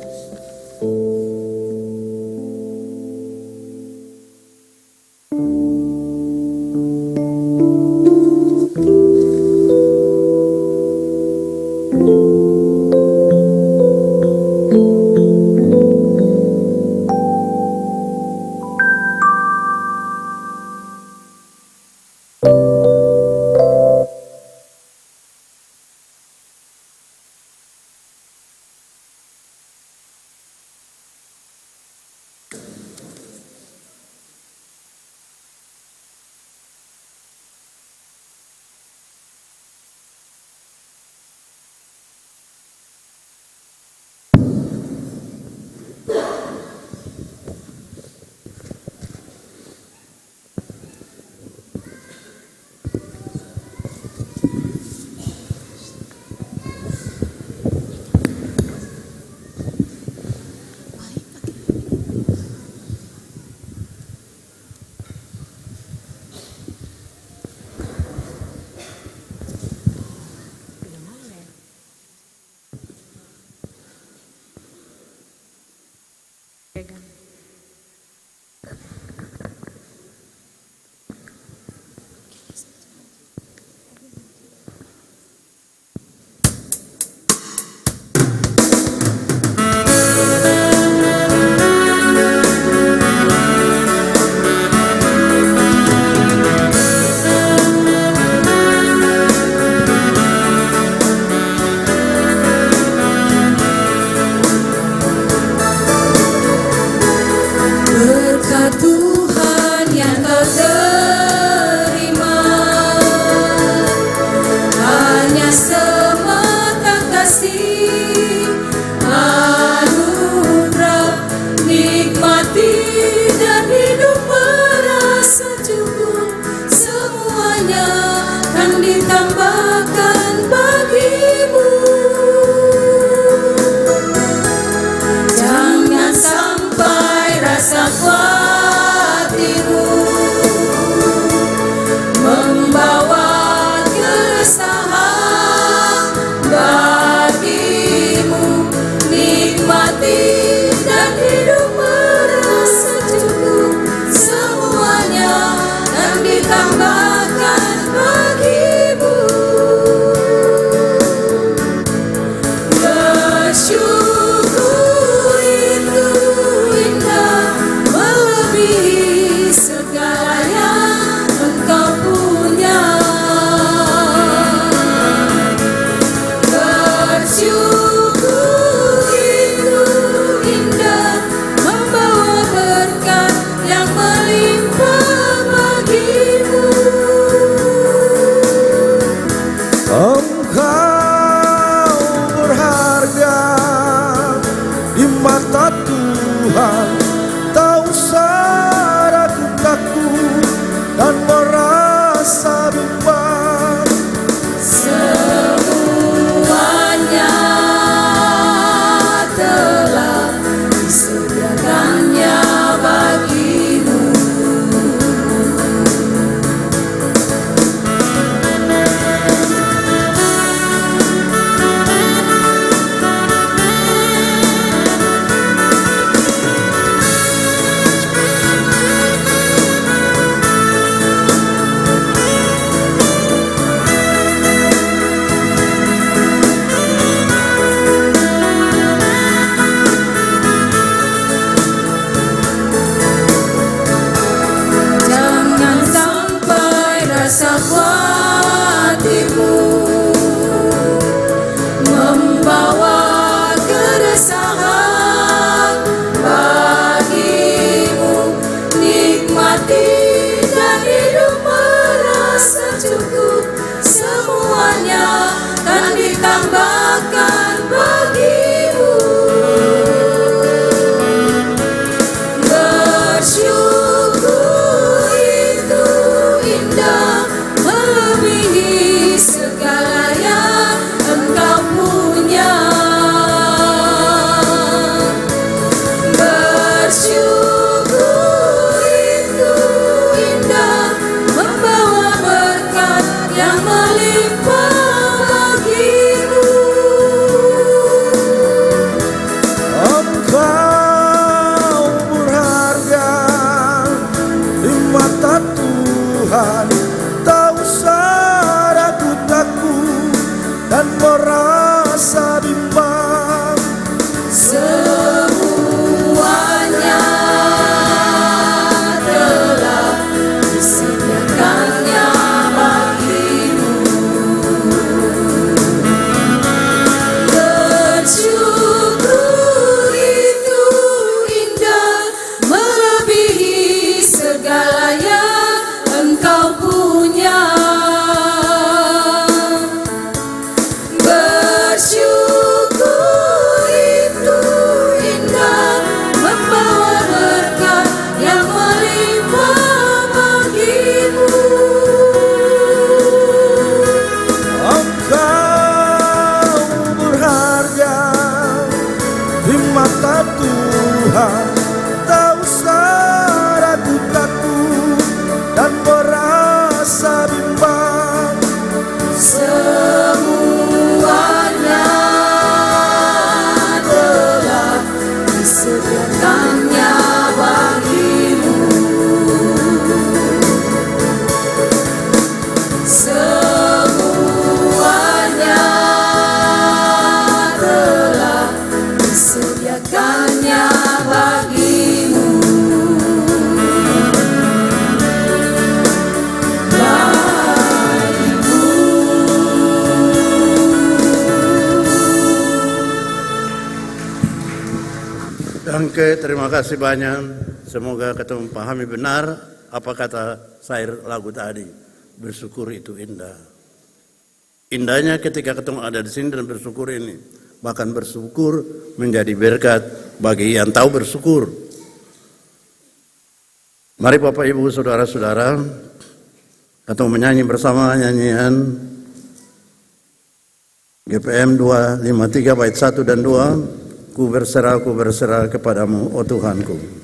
Oke, terima kasih banyak. Semoga ketemu pahami benar apa kata syair lagu tadi. Bersyukur itu indah. Indahnya ketika ketemu ada di sini dan bersyukur ini. Bahkan bersyukur menjadi berkat bagi yang tahu bersyukur. Mari Bapak Ibu Saudara-saudara, ketemu menyanyi bersama nyanyian GPM 253 bait 1 dan 2. Ku berserah kepadamu, oh Tuhanku.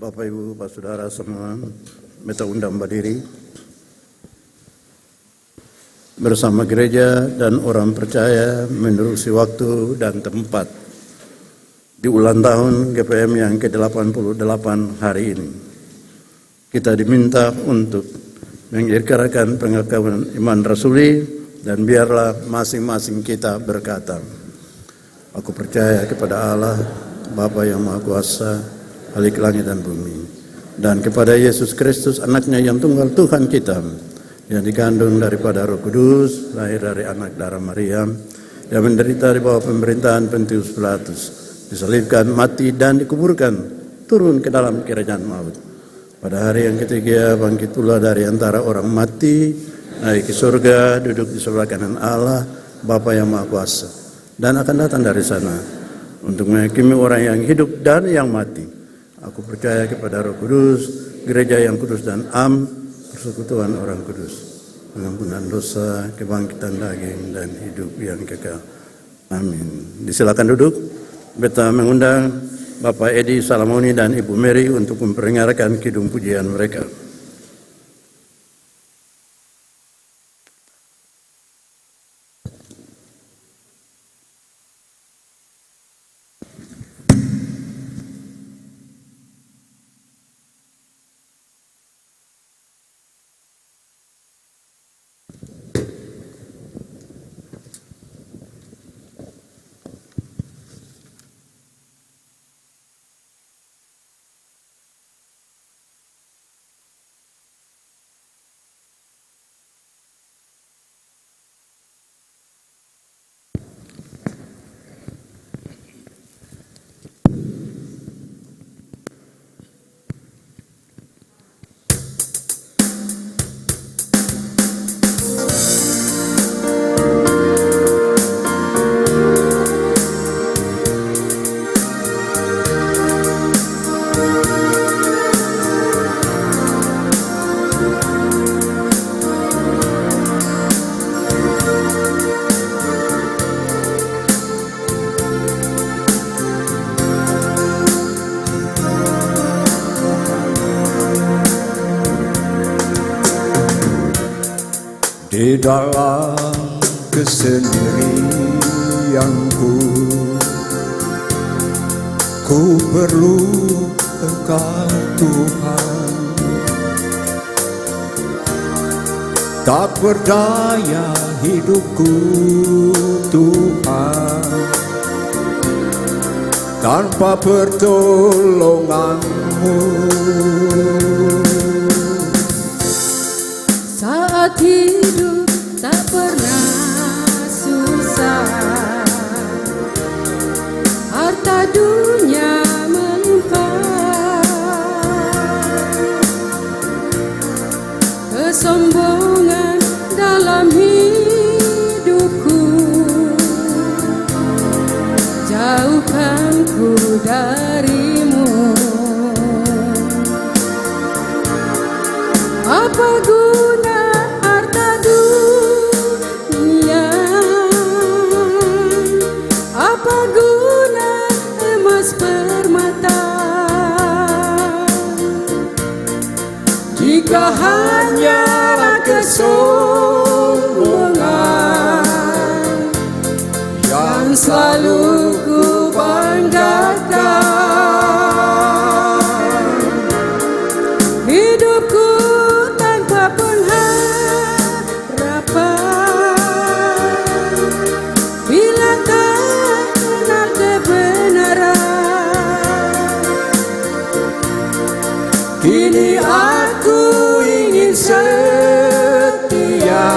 Bapak Ibu, Pak Saudara semua, beta undang berdiri bersama gereja dan orang percaya menerusi waktu dan tempat di ulang tahun GPM yang ke-88 hari ini. Kita diminta untuk mengikirkan pengakuan iman rasuli dan biarlah masing-masing kita berkata, aku percaya kepada Allah, Bapa yang Maha Kuasa, Khalik langit dan bumi, dan kepada Yesus Kristus anaknya yang tunggal Tuhan kita, yang dikandung daripada Roh Kudus, lahir dari anak darah Maria, yang menderita di bawah pemerintahan Pontius Pilatus, disalibkan, mati dan dikuburkan, turun ke dalam kerajaan maut. Pada hari yang ketiga bangkit pula dari antara orang mati, naik ke surga, duduk di sebelah kanan Allah, Bapa yang Maha Kuasa, dan akan datang dari sana untuk menghakimi orang yang hidup dan yang mati. Aku percaya kepada Roh Kudus, gereja yang kudus dan persekutuan orang kudus, pengampunan dosa, kebangkitan daging, dan hidup yang kekal. Amin. Disilakan duduk. Beta mengundang Bapak Edi Salamoni dan Ibu Mary untuk memperingatkan kidung pujian mereka. Di dalam kesendirianku, ku perlu Engkau Tuhan. Tak berdaya hidupku Tuhan, tanpa pertolongan-Mu. Saat hidup tak pernah susah, harta dunia melimpah, kesombongan dalam hidupku, jauhkan ku dari-Mu. Apa guna harta dunia? Apa guna emas permata, jika hanyalah kesombongan yang selalu ku banggakan? Hidupku tanpa pengharapan, bila tak kenal kebenaran. Kini aku ingin setia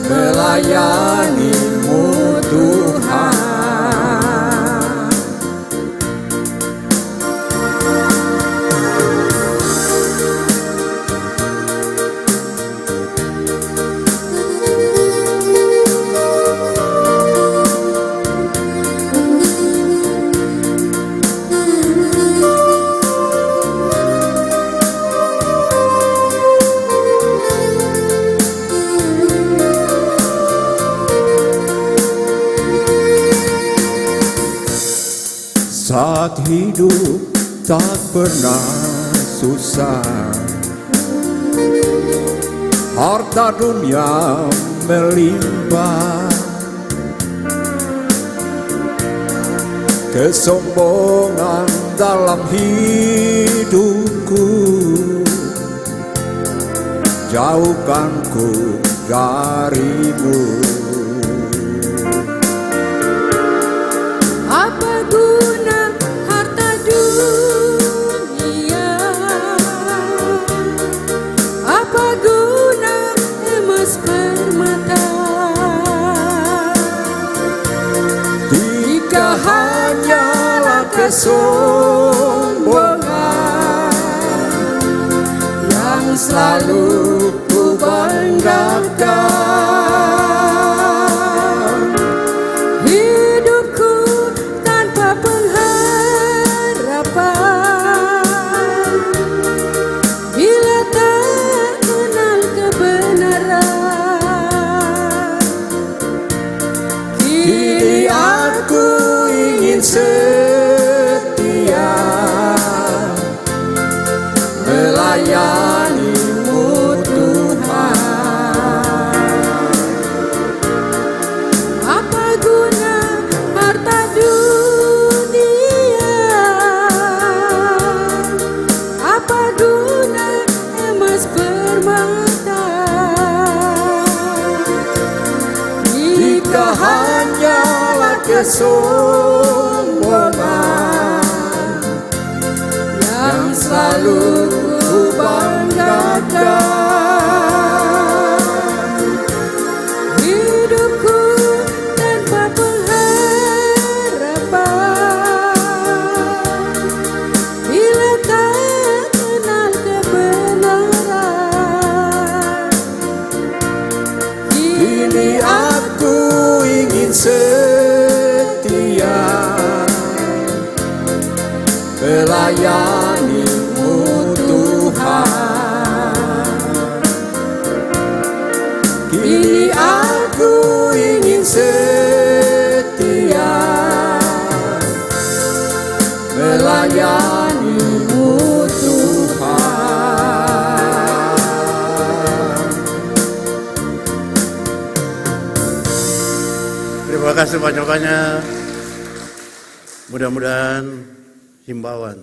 melayani-Mu Tuhan. Saat hidup tak pernah susah, harta dunia melimpah, kesombongan dalam hidupku, jauhkan ku dari-Mu. Apa guna harta dunia? Apa guna emas permata, jika hanyalah kesombongan yang selalu ku banggakan? Hidupku tanpa pengharapan, bila tak kenal kebenaran. Kini aku ingin setia melayani-Mu Tuhan. Apa guna harta dunia? Apa guna emas permata, Jika hanyalah kesombongan yang selalu ku banggakan? Hidupku tanpa pengharapan, bila tak kenal kebenaran. Kini aku ingin setia melayani-Mu Tuhan. Kini aku ingin setia melayani-Mu Tuhan. sebanyak-banyak. Mudah-mudahan himbauan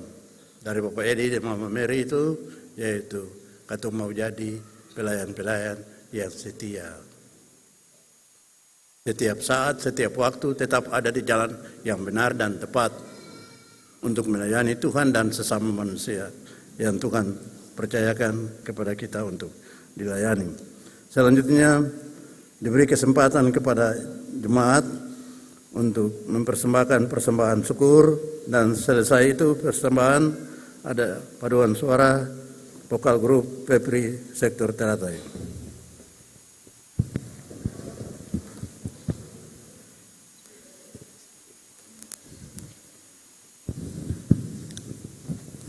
dari Bapak Edi dan Mama Mary itu, yaitu katong mau jadi pelayan-pelayan yang setia. Setiap saat, setiap waktu tetap ada di jalan yang benar dan tepat untuk melayani Tuhan dan sesama manusia yang Tuhan percayakan kepada kita untuk dilayani. Selanjutnya diberi kesempatan kepada jemaat untuk mempersembahkan persembahan syukur, dan selesai itu persembahan ada paduan suara vokal grup Pepri Sektor Teratai.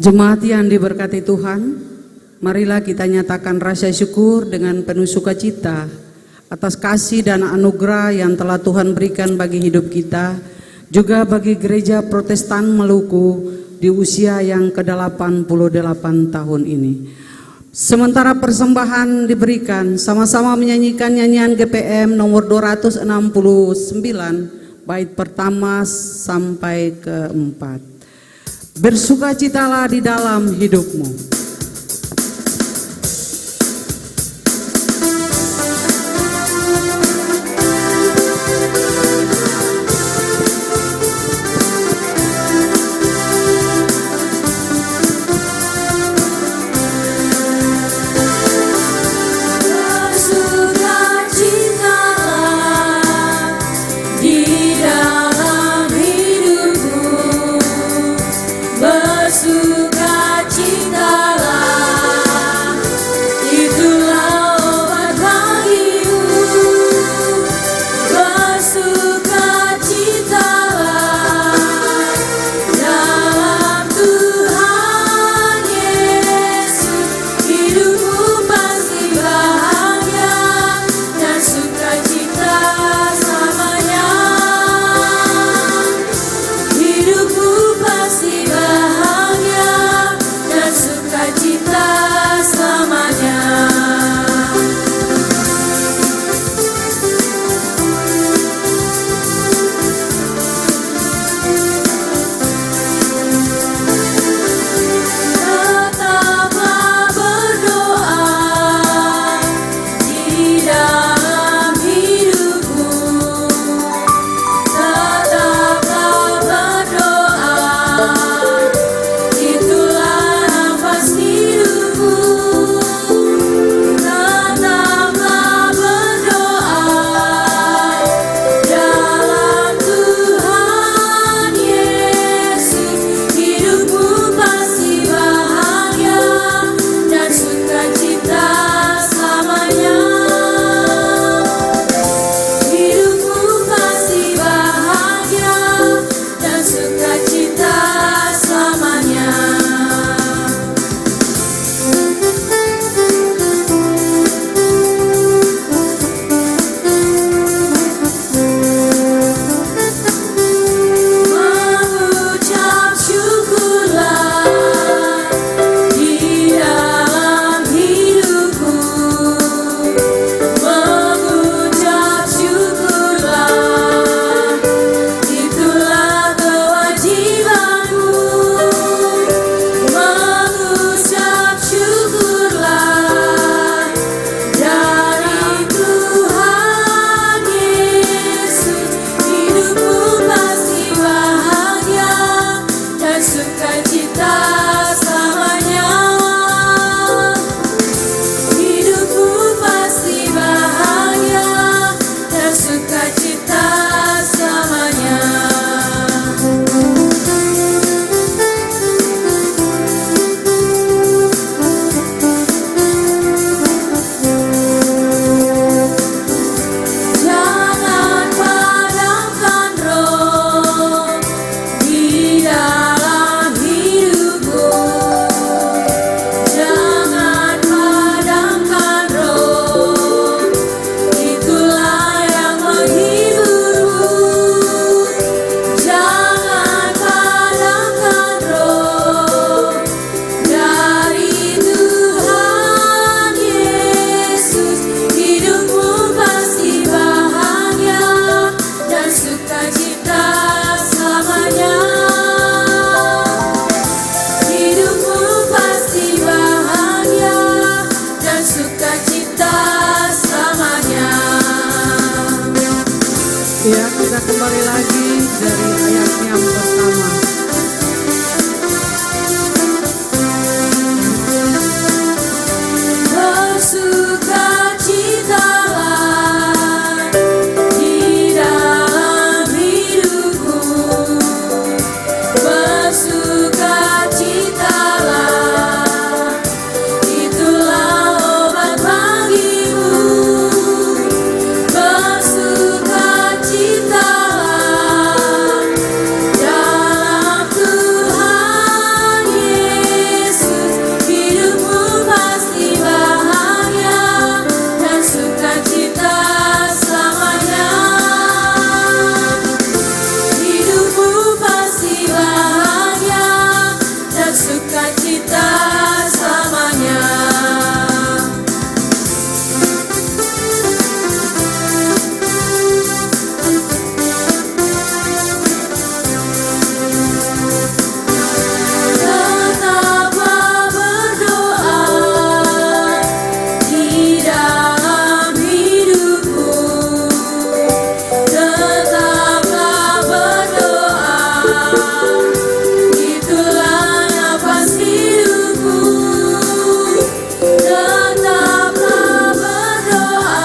Jemaat yang diberkati Tuhan, marilah kita nyatakan rasa syukur dengan penuh sukacita atas kasih dan anugerah yang telah Tuhan berikan bagi hidup kita, juga bagi Gereja Protestan Maluku di usia yang ke-88 tahun ini. Sementara persembahan diberikan, sama-sama menyanyikan nyanyian GPM nomor 269, bait pertama sampai ke-4. Bersukacitalah di dalam hidupmu. Bersukacitalah sukacita selamanya. Tetaplah berdoa di dalam hidupku. Tetaplah berdoa, itulah nafas hidupku. Tetaplah berdoa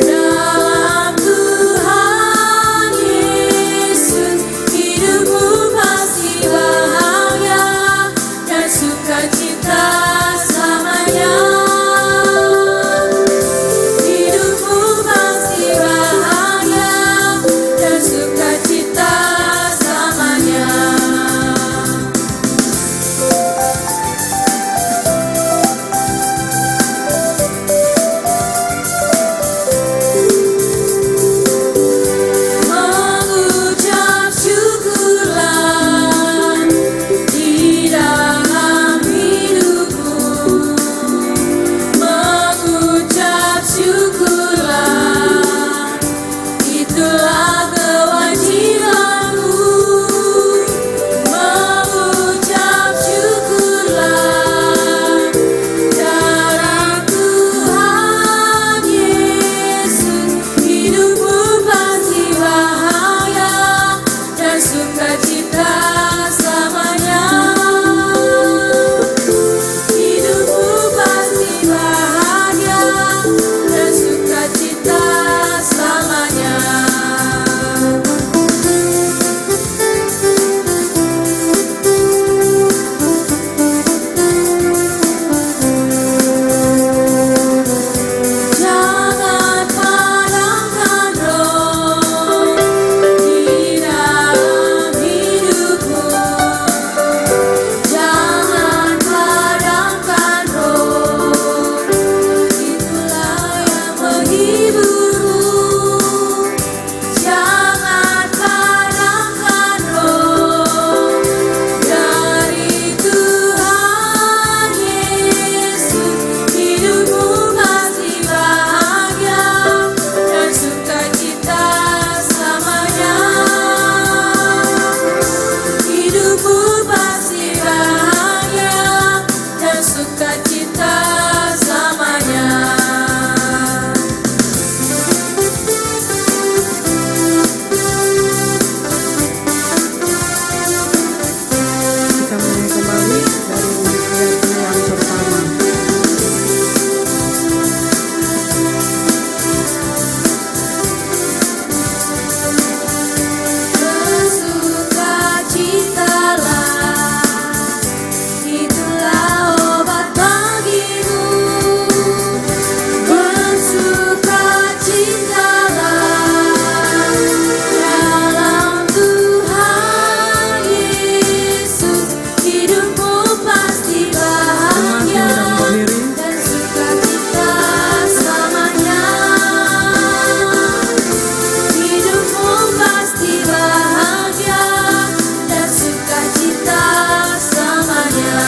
dalam Tuhan Yesus. Hidupmu pasti bahagia dan sukacita selamanya. Hidupmu pasti bahagia dan sukacita selamanya. Mengucap syukurlah di dalam hidupku. Mengucap syukurlah, itulah kewajibanku. Mengucap syukurlah dalam Tuhan Yesus. Hidupmu pasti bahagia dan sukacita selamanya. Hidupmu pasti bahagia dan sukacita selamanya. Jangan padamkan roh di dalam hidupmu. Jangan padamkan roh, itulah yang menghiburmu. Jangan padamkan roh dari Tuhan Yesus. Hidupmu pasti bahagia dan sukacita selamanya. Hidupmu pasti bahagia dan sukacita selamanya. Kita mulai kembali dari ayat yang pertama. Bersukacitalah, itulah obat bagimu. Bersukacitalah dalam Tuhan Yesus. Hidupmu pasti bahagia dan sukacita selamanya. Hidupmu pasti bahagia dan sukacita selamanya.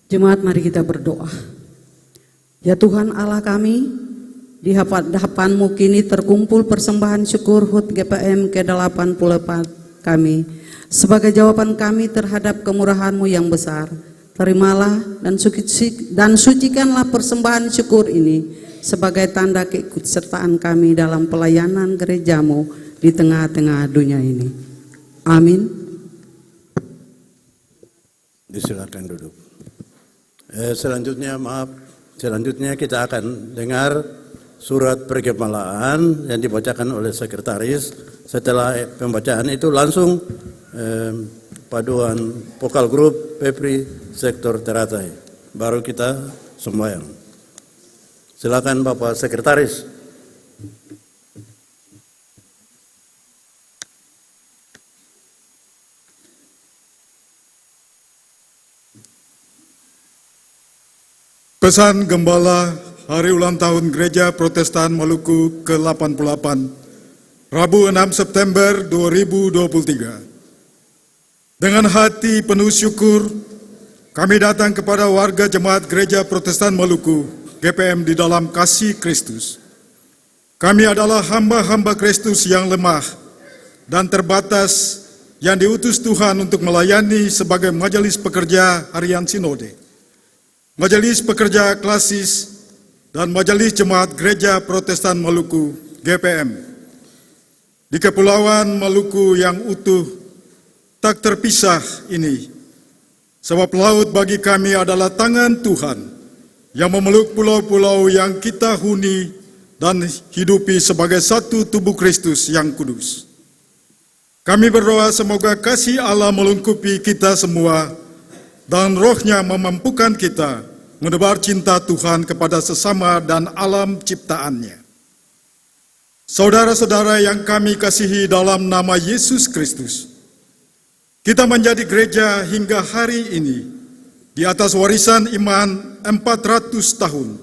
Jemaat, mari kita berdoa. Ya Tuhan Allah kami, di hadapan-Mu kini terkumpul persembahan syukur HUT GPM ke-84 kami. Sebagai jawaban kami terhadap kemurahan-Mu yang besar, terimalah dan sucikanlah persembahan syukur ini sebagai tanda keikutsertaan kami dalam pelayanan gereja-Mu di tengah-tengah dunia ini. Amin. Disilakan duduk. Selanjutnya kita akan dengar surat pergemalaan yang dibacakan oleh sekretaris. Setelah pembacaan itu langsung paduan vokal grup Pepri Sektor Teratai. Baru kita sembahyang. Silakan Bapak Sekretaris. Pesan Gembala Hari Ulang Tahun Gereja Protestan Maluku ke-88. Rabu 6 September 2023. Dengan hati penuh syukur, kami datang kepada warga Jemaat Gereja Protestan Maluku, GPM di dalam kasih Kristus. Kami adalah hamba-hamba Kristus yang lemah dan terbatas yang diutus Tuhan untuk melayani sebagai majelis pekerja harian sinode, majelis pekerja klasis, dan majelis Jemaat Gereja Protestan Maluku, GPM. Di Kepulauan Maluku yang utuh, tak terpisah ini, sebab laut bagi kami adalah tangan Tuhan yang memeluk pulau-pulau yang kita huni dan hidupi sebagai satu tubuh Kristus yang kudus. Kami berdoa semoga kasih Allah melengkapi kita semua dan rohnya memampukan kita menebar cinta Tuhan kepada sesama dan alam ciptaannya. Saudara-saudara yang kami kasihi dalam nama Yesus Kristus, kita menjadi gereja hingga hari ini di atas warisan iman 400 tahun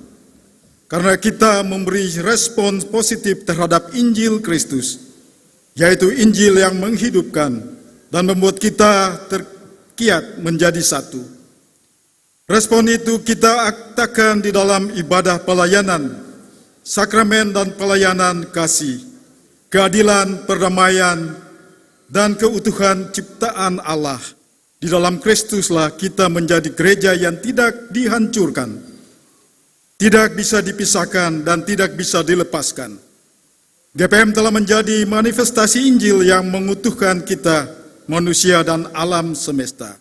karena kita memberi respon positif terhadap Injil Kristus, yaitu Injil yang menghidupkan dan membuat kita terkiat menjadi satu. Respon itu kita aktakan di dalam ibadah pelayanan, sakramen dan pelayanan kasih, keadilan, perdamaian, dan keutuhan ciptaan Allah. Di dalam Kristuslah kita menjadi gereja yang tidak dihancurkan, tidak bisa dipisahkan, dan tidak bisa dilepaskan. GPM telah menjadi manifestasi Injil yang mengutuhkan kita, manusia dan alam semesta.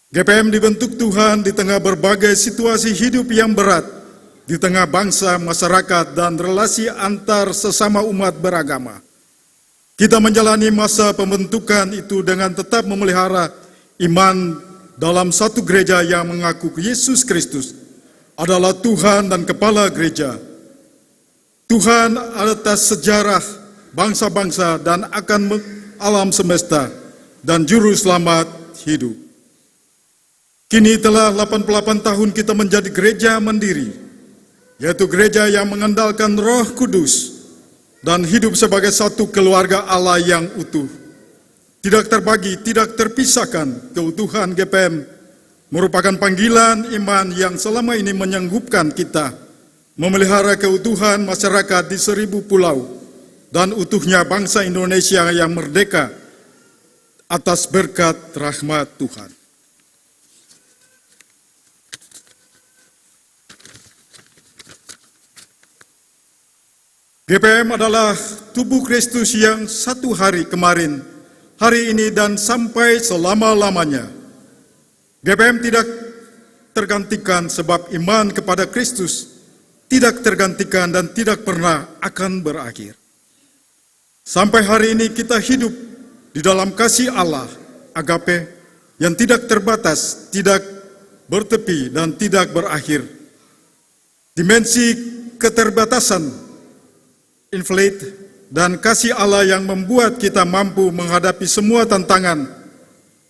GPM dibentuk Tuhan di tengah berbagai situasi hidup yang berat, di tengah bangsa, masyarakat, dan relasi antar sesama umat beragama. Kita menjalani masa pembentukan itu dengan tetap memelihara iman dalam satu gereja yang mengaku Yesus Kristus adalah Tuhan dan Kepala Gereja. Tuhan atas sejarah bangsa-bangsa dan akan alam semesta dan Juru Selamat hidup. Kini telah 88 tahun kita menjadi gereja mandiri, yaitu gereja yang mengandalkan Roh Kudus dan hidup sebagai satu keluarga Allah yang utuh. Tidak terbagi, tidak terpisahkan. Keutuhan GPM merupakan panggilan iman yang selama ini menyanggupkan kita memelihara keutuhan masyarakat di 1000 pulau dan utuhnya bangsa Indonesia yang merdeka atas berkat rahmat Tuhan. GPM adalah tubuh Kristus yang satu hari kemarin, hari ini, dan sampai selama-lamanya. GPM tidak tergantikan sebab iman kepada Kristus tidak tergantikan dan tidak pernah akan berakhir. Sampai hari ini kita hidup di dalam kasih Allah, agape, yang tidak terbatas, tidak bertepi, dan tidak berakhir. Dimensi keterbatasan, inflate, dan kasih Allah yang membuat kita mampu menghadapi semua tantangan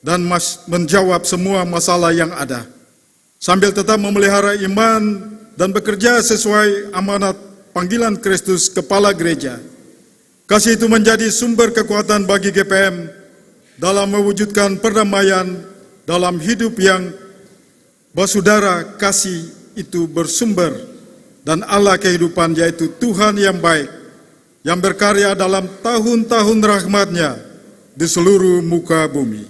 dan menjawab semua masalah yang ada, sambil tetap memelihara iman dan bekerja sesuai amanat panggilan Kristus Kepala Gereja. Kasih itu menjadi sumber kekuatan bagi GPM dalam mewujudkan perdamaian dalam hidup yang bersaudara. Kasih itu bersumber dan Allah kehidupan, yaitu Tuhan yang baik, yang berkarya dalam tahun-tahun rahmat-Nya di seluruh muka bumi.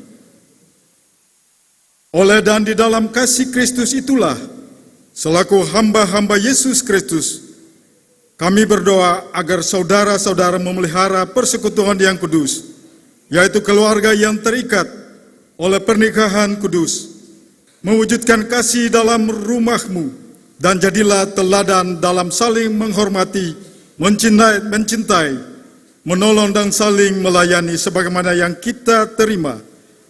Oleh dan di dalam kasih Kristus itulah, selaku hamba-hamba Yesus Kristus, kami berdoa agar saudara-saudara memelihara persekutuan yang kudus, yaitu keluarga yang terikat oleh pernikahan kudus, mewujudkan kasih dalam rumahmu, dan jadilah teladan dalam saling menghormati, mencintai, menolong, dan saling melayani sebagaimana yang kita terima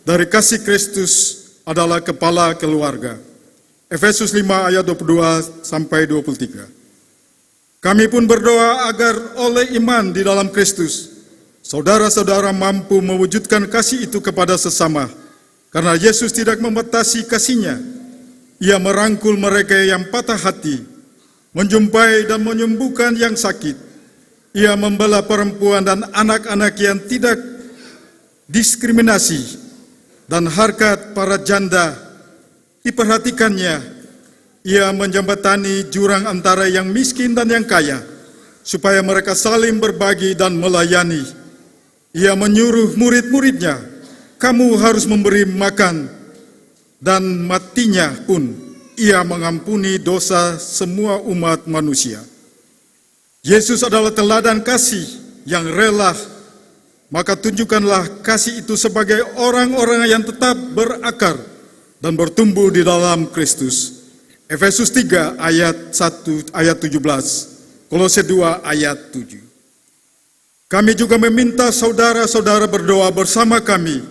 dari kasih Kristus adalah kepala keluarga. Efesus 5 ayat 22 sampai 23. Kami pun berdoa agar oleh iman di dalam Kristus, saudara-saudara mampu mewujudkan kasih itu kepada sesama, karena Yesus tidak membatasi kasih-Nya. Ia merangkul mereka yang patah hati, menjumpai dan menyembuhkan yang sakit, Ia membela perempuan dan anak-anak yang tidak diskriminasi, dan harkat para janda diperhatikannya. Ia menjembatani jurang antara yang miskin dan yang kaya, supaya mereka saling berbagi dan melayani. Ia menyuruh murid-muridnya, kamu harus memberi makan, dan matinya pun ia mengampuni dosa semua umat manusia. Yesus adalah teladan kasih yang rela, maka tunjukkanlah kasih itu sebagai orang-orang yang tetap berakar dan bertumbuh di dalam Kristus. Efesus 3 ayat 1 ayat 17, Kolose 2 ayat 7. Kami juga meminta saudara-saudara berdoa bersama kami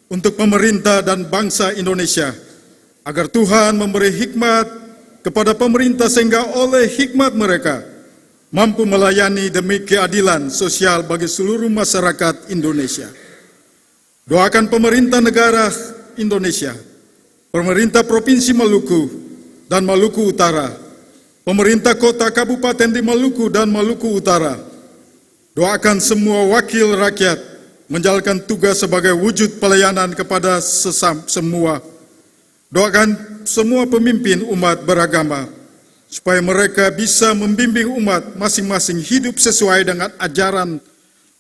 untuk pemerintah dan bangsa Indonesia, agar Tuhan memberi hikmat kepada pemerintah sehingga oleh hikmat mereka mampu melayani demi keadilan sosial bagi seluruh masyarakat Indonesia. Doakan pemerintah negara Indonesia, pemerintah Provinsi Maluku dan Maluku Utara, pemerintah kota kabupaten di Maluku dan Maluku Utara. Doakan semua wakil rakyat menjalankan tugas sebagai wujud pelayanan kepada semua. Doakan semua pemimpin umat beragama, supaya mereka bisa membimbing umat masing-masing hidup sesuai dengan ajaran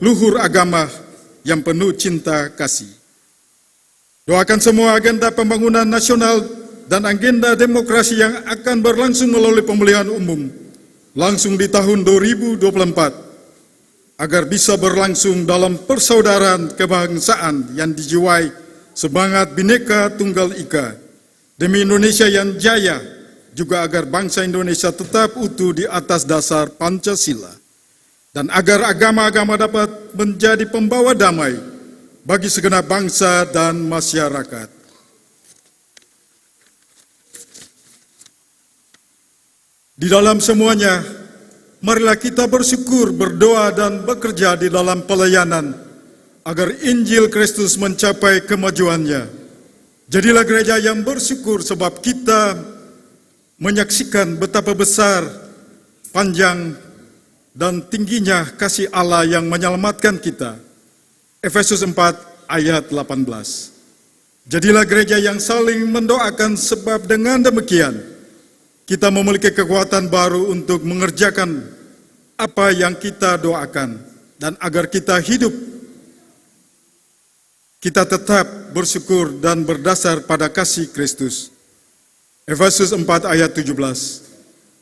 luhur agama yang penuh cinta kasih. Doakan semua agenda pembangunan nasional dan agenda demokrasi yang akan berlangsung melalui pemilihan umum langsung di tahun 2024, agar bisa berlangsung dalam persaudaraan kebangsaan yang dijiwai semangat Bhinneka Tunggal Ika, demi Indonesia yang jaya, juga agar bangsa Indonesia tetap utuh di atas dasar Pancasila, dan agar agama-agama dapat menjadi pembawa damai bagi segenap bangsa dan masyarakat. Di dalam semuanya, marilah kita bersyukur, berdoa, dan bekerja di dalam pelayanan, agar Injil Kristus mencapai kemajuannya. Jadilah gereja yang bersyukur, sebab kita menyaksikan betapa besar, panjang, dan tingginya kasih Allah yang menyelamatkan kita. Efesus 4 ayat 18. Jadilah gereja yang saling mendoakan, sebab dengan demikian kita memiliki kekuatan baru untuk mengerjakan apa yang kita doakan, dan agar kita hidup, kita tetap bersyukur dan berdasar pada kasih Kristus. Efesus 4 ayat 17.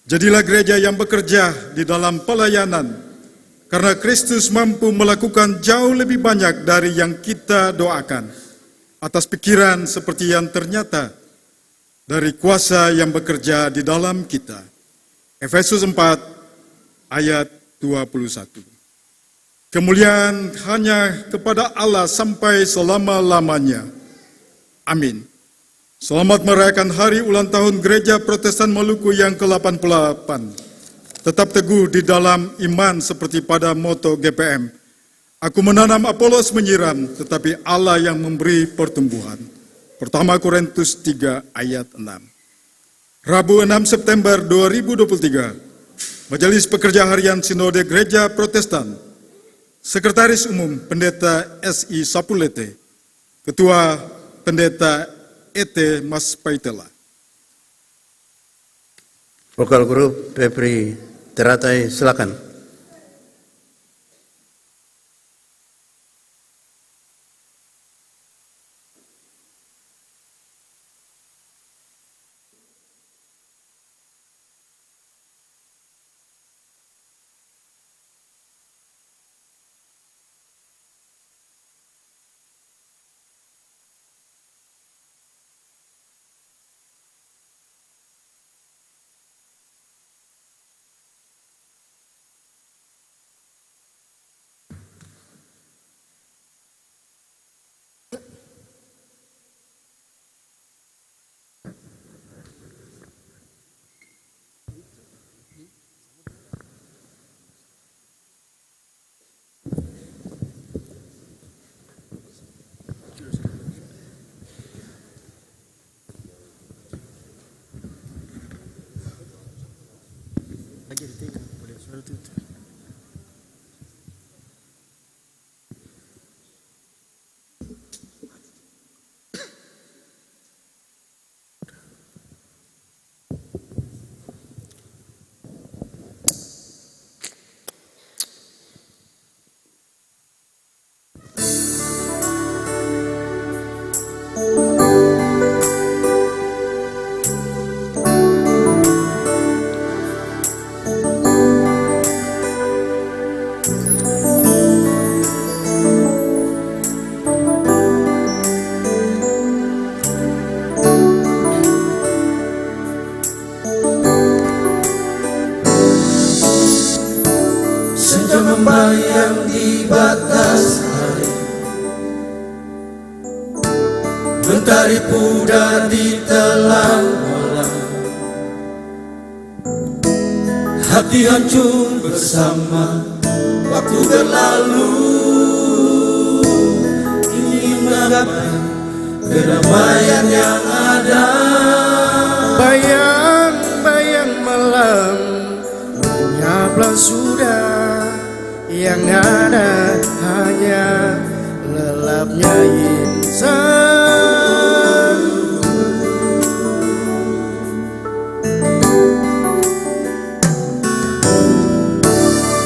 Jadilah gereja yang bekerja di dalam pelayanan, karena Kristus mampu melakukan jauh lebih banyak dari yang kita doakan, atas pikiran seperti yang ternyata dari kuasa yang bekerja di dalam kita. Efesus 4 ayat 21. Kemuliaan hanya kepada Allah sampai selama-lamanya. Amin. Selamat merayakan hari ulang tahun Gereja Protestan Maluku yang ke-88. Tetap teguh di dalam iman seperti pada moto GPM. Aku menanam, Apolos menyiram, tetapi Allah yang memberi pertumbuhan. Pertama Korintus 3 ayat 6. Rabu 6 September 2023, Majelis Pekerja Harian Sinode Gereja Protestan, Sekretaris Umum Pendeta S.I. Sapulete, Ketua Pendeta E.T. Mas Paitela. Vokal Grup Pepri Teratai, silakan. di batas hari, mentari pudar di telang malam, hati hancur bersama waktu berlalu, ingin menggapai kedamaian yang ada. Bayang-bayang malam menyaplah sudah, yang ada hanya lelapnya insan.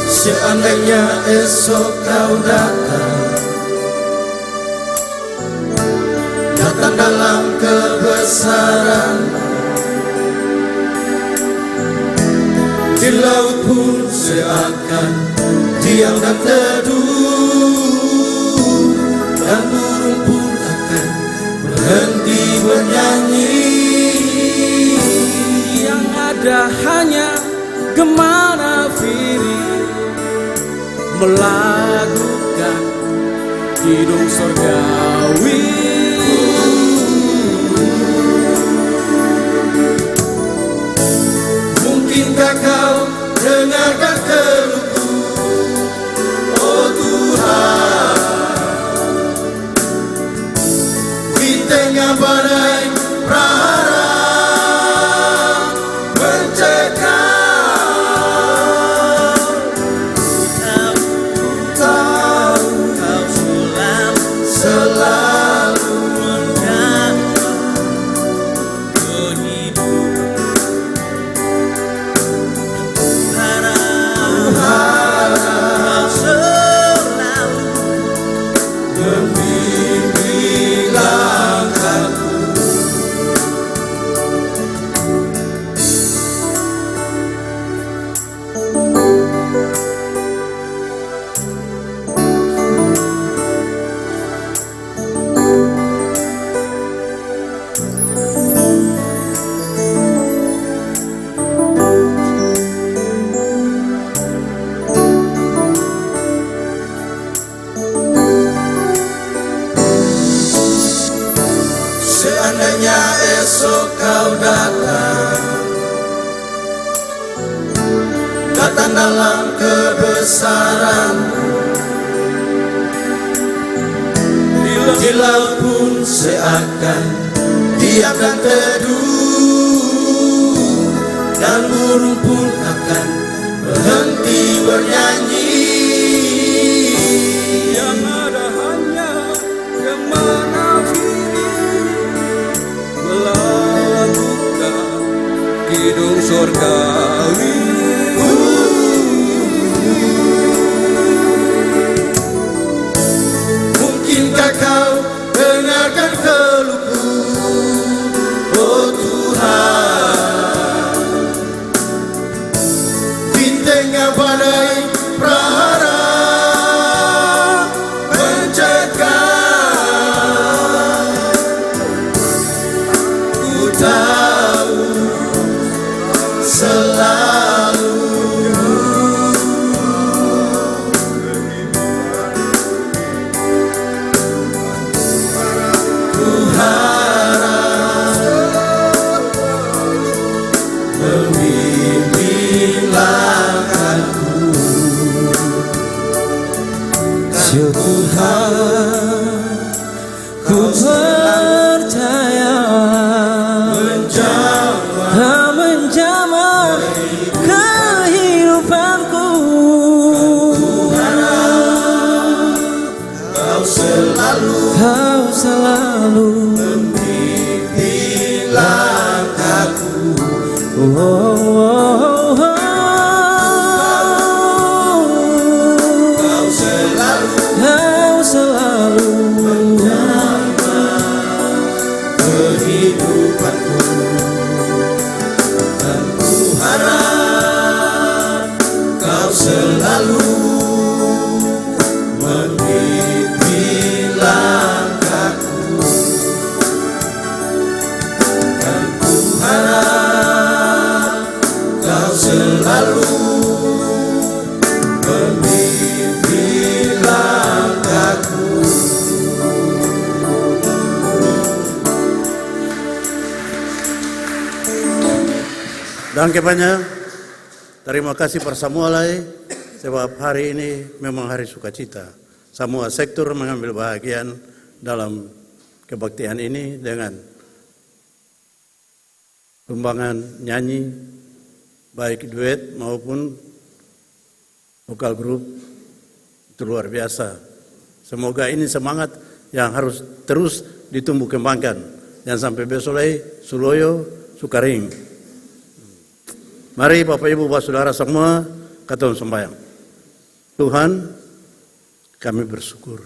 Seandainya esok kau datang dalam kebesaran, di laut pun seakan diam dan teduh, dan burung pun akan berhenti bernyanyi. Yang ada hanya gemana Firi melakukan hidung surgawi. Mungkinkah kau dengarkan keluhku, oh Tuhan, di tengah badai prahara mencekam. Tahu kau selalu mendapat seandainya esok kau datang dalam kebesaran, di laut pun seakan diam dan teduh, dan burung pun akan berhenti bernyanyi. Yang ada hanya gemana Firi melakukan hidung surgawi. Mungkinkah kau dengarkan keluhku, oh Tuhan, di tengah badai prahara mencekam. Ku tahu selalu ku harap membimbing langkahku. Ya Tuhan, ku percaya menjamah kehidupanku. Kau selalu membimbing langkahku. Kau selalu menjamah kehidupanku, dan ku harap kau selalu membimbing langkahku. Dankepanya, terima kasih persamualai, sebab hari ini memang hari sukacita. Semua sektor mengambil bahagian dalam kebaktian ini dengan sumbangan nyanyi, baik duet maupun vokal grup, itu luar biasa. Semoga ini semangat yang harus terus ditumbuh kembangkan. Jangan sampai besolai, suloyo, sukaring. Mari Bapak Ibu Bapak Saudara semua, katong sembahyang. Tuhan, kami bersyukur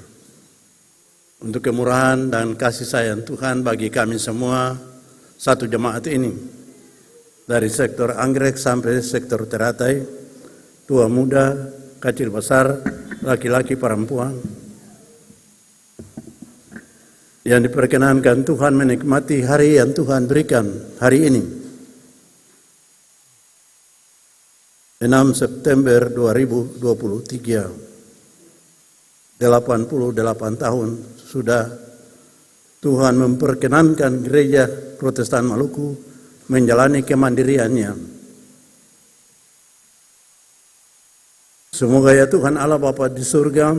untuk kemurahan dan kasih sayang Tuhan bagi kami semua satu jemaat ini. Dari sektor anggrek sampai sektor teratai, tua muda, kecil besar, laki-laki perempuan. Yang diperkenankan Tuhan menikmati hari yang Tuhan berikan hari ini. 6 September 2023, 88 tahun sudah Tuhan memperkenankan gereja Protestan Maluku menjalani kemandiriannya. Semoga ya Tuhan Allah Bapa di surga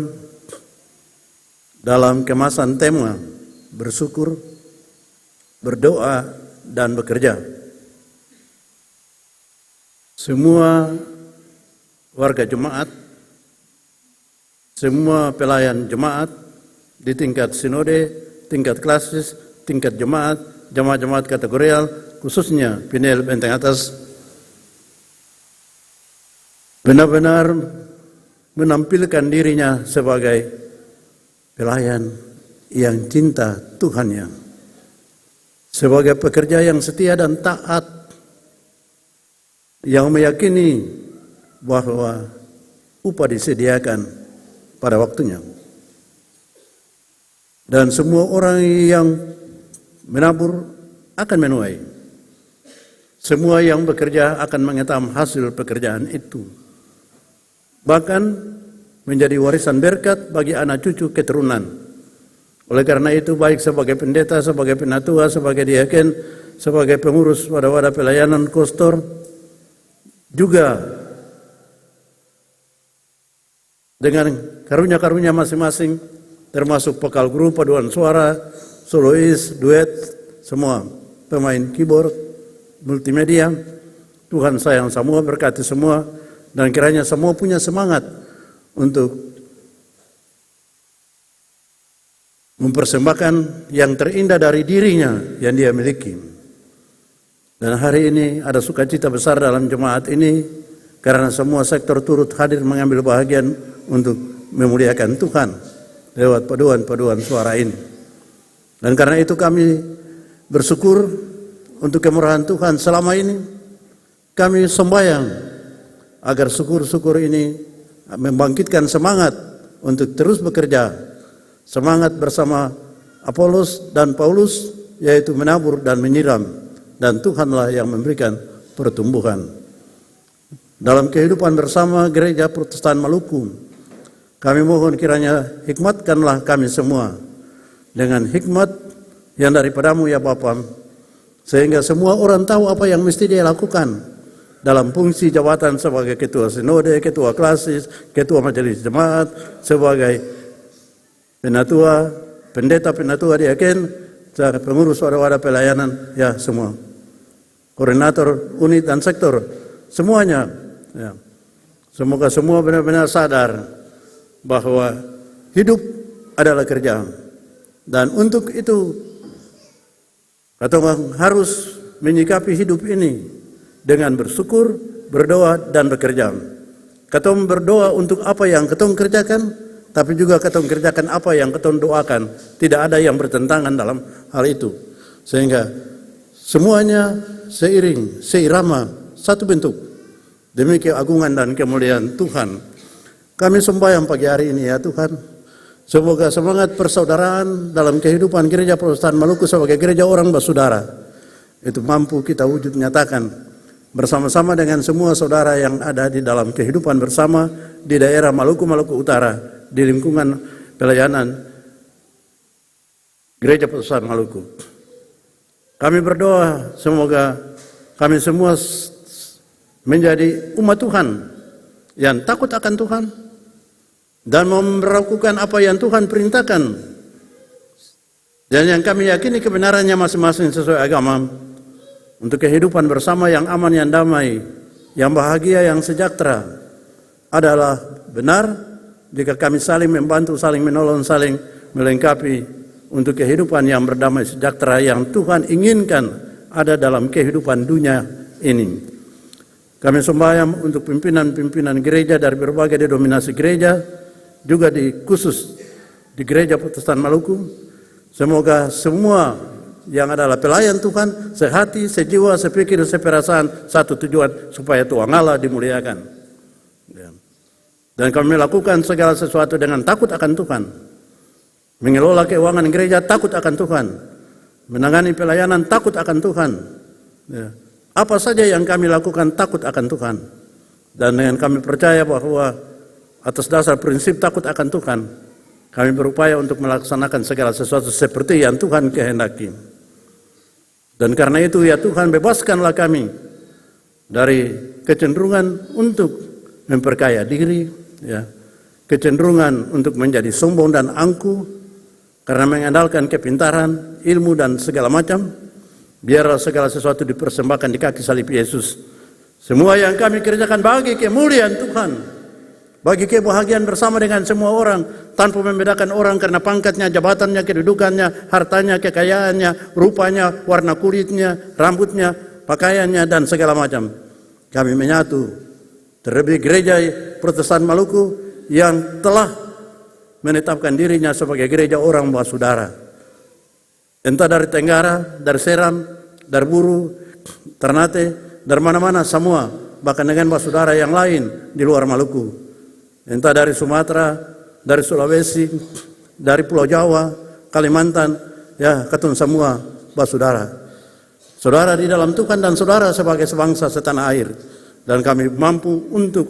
dalam kemasan tema bersyukur, berdoa, dan bekerja. Semua warga jemaat, semua pelayan jemaat di tingkat sinode, tingkat klasis, tingkat jemaat, jemaat-jemaat kategorial, khususnya Pinel Benteng Atas, benar-benar menampilkan dirinya sebagai pelayan yang cinta Tuhannya, sebagai pekerja yang setia dan taat, yang meyakini bahwa upah disediakan pada waktunya. Dan semua orang yang menabur akan menuai. Semua yang bekerja akan mengetam hasil pekerjaan itu. Bahkan menjadi warisan berkat bagi anak cucu keturunan. Oleh karena itu, baik sebagai pendeta, sebagai penatua, sebagai diaken, sebagai pengurus wadah-wadah pelayanan kostor, juga dengan karunia-karunia masing-masing, termasuk vokal grup, paduan suara, solois, duet, semua pemain keyboard, multimedia. Tuhan sayang semua, berkati semua, dan kiranya semua punya semangat untuk mempersembahkan yang terindah dari dirinya yang dia miliki. Dan hari ini ada sukacita besar dalam jemaat ini karena semua sektor turut hadir mengambil bahagian untuk memuliakan Tuhan lewat paduan-paduan suara ini. Dan karena itu kami bersyukur untuk kemurahan Tuhan selama ini. Kami sembahyang agar syukur-syukur ini membangkitkan semangat untuk terus bekerja. Semangat bersama Apolos dan Paulus, yaitu menabur dan menyiram, dan Tuhanlah yang memberikan pertumbuhan. Dalam kehidupan bersama Gereja Protestan Maluku, kami mohon kiranya hikmatkanlah kami semua dengan hikmat yang daripadamu ya Bapa, sehingga semua orang tahu apa yang mesti dia lakukan dalam fungsi jabatan sebagai ketua sinode, ketua klasis, ketua majelis jemaat, sebagai penatua, pendeta-penatua diaken, pengurus wadah-wadah pelayanan, ya semua. Koordinator unit dan sektor, semuanya. Ya. Semoga semua benar-benar sadar bahwa hidup adalah kerja. Dan untuk itu, katong harus menyikapi hidup ini dengan bersyukur, berdoa, dan bekerja. Katong berdoa untuk apa yang katong kerjakan, tapi juga katong kerjakan apa yang katong doakan. Tidak ada yang bertentangan dalam hal itu. Sehingga semuanya seiring, seirama, satu bentuk. Demi keagungan dan kemuliaan Tuhan. Kami sembahyang pagi hari ini ya Tuhan. Semoga semangat persaudaraan dalam kehidupan Gereja Protestan Maluku sebagai gereja orang bersaudara itu mampu kita wujud nyatakan bersama-sama dengan semua saudara yang ada di dalam kehidupan bersama di daerah Maluku Utara, di lingkungan pelayanan Gereja Protestan Maluku. Kami berdoa semoga kami semua menjadi umat Tuhan yang takut akan Tuhan dan melakukan apa yang Tuhan perintahkan dan yang kami yakini kebenarannya masing-masing sesuai agama untuk kehidupan bersama yang aman, yang damai, yang bahagia, yang sejahtera adalah benar jika kami saling membantu, saling menolong, saling melengkapi untuk kehidupan yang berdamai sejahtera yang Tuhan inginkan ada dalam kehidupan dunia ini. Kami sembahyang untuk pimpinan-pimpinan gereja dari berbagai denominasi gereja, juga khusus di Gereja Protestan Maluku. Semoga semua yang adalah pelayan Tuhan sehati, sejiwa, sepikir, seperasaan, satu tujuan supaya Tuhan Allah dimuliakan. Dan kami melakukan segala sesuatu dengan takut akan Tuhan. Mengelola keuangan gereja takut akan Tuhan. Menangani pelayanan takut akan Tuhan. Apa saja yang kami lakukan takut akan Tuhan. Dan dengan kami percaya bahwa atas dasar prinsip takut akan Tuhan, kami berupaya untuk melaksanakan segala sesuatu seperti yang Tuhan kehendaki. Dan karena itu ya Tuhan, bebaskanlah kami dari kecenderungan untuk memperkaya diri, kecenderungan untuk menjadi sombong dan angkuh karena mengandalkan kepintaran, ilmu dan segala macam. Biarlah segala sesuatu dipersembahkan di kaki salib Yesus. Semua yang kami kerjakan bagi kemuliaan Tuhan, bagi kebahagiaan bersama dengan semua orang, tanpa membedakan orang karena pangkatnya, jabatannya, kedudukannya, hartanya, kekayaannya, rupanya, warna kulitnya, rambutnya, pakaiannya, dan segala macam. Kami menyatu, terlebih gereja Protestan Maluku yang telah menetapkan dirinya sebagai gereja orang bersaudara. Entah dari Tenggara, dari Seram, dari Buru, Ternate, dari mana-mana semua, bahkan dengan bersaudara yang lain di luar Maluku. Entah dari Sumatera, dari Sulawesi, dari Pulau Jawa, Kalimantan, ya ketun semua bersaudara. Saudara di dalam Tuhan dan saudara sebagai sebangsa setanah air. Dan kami mampu untuk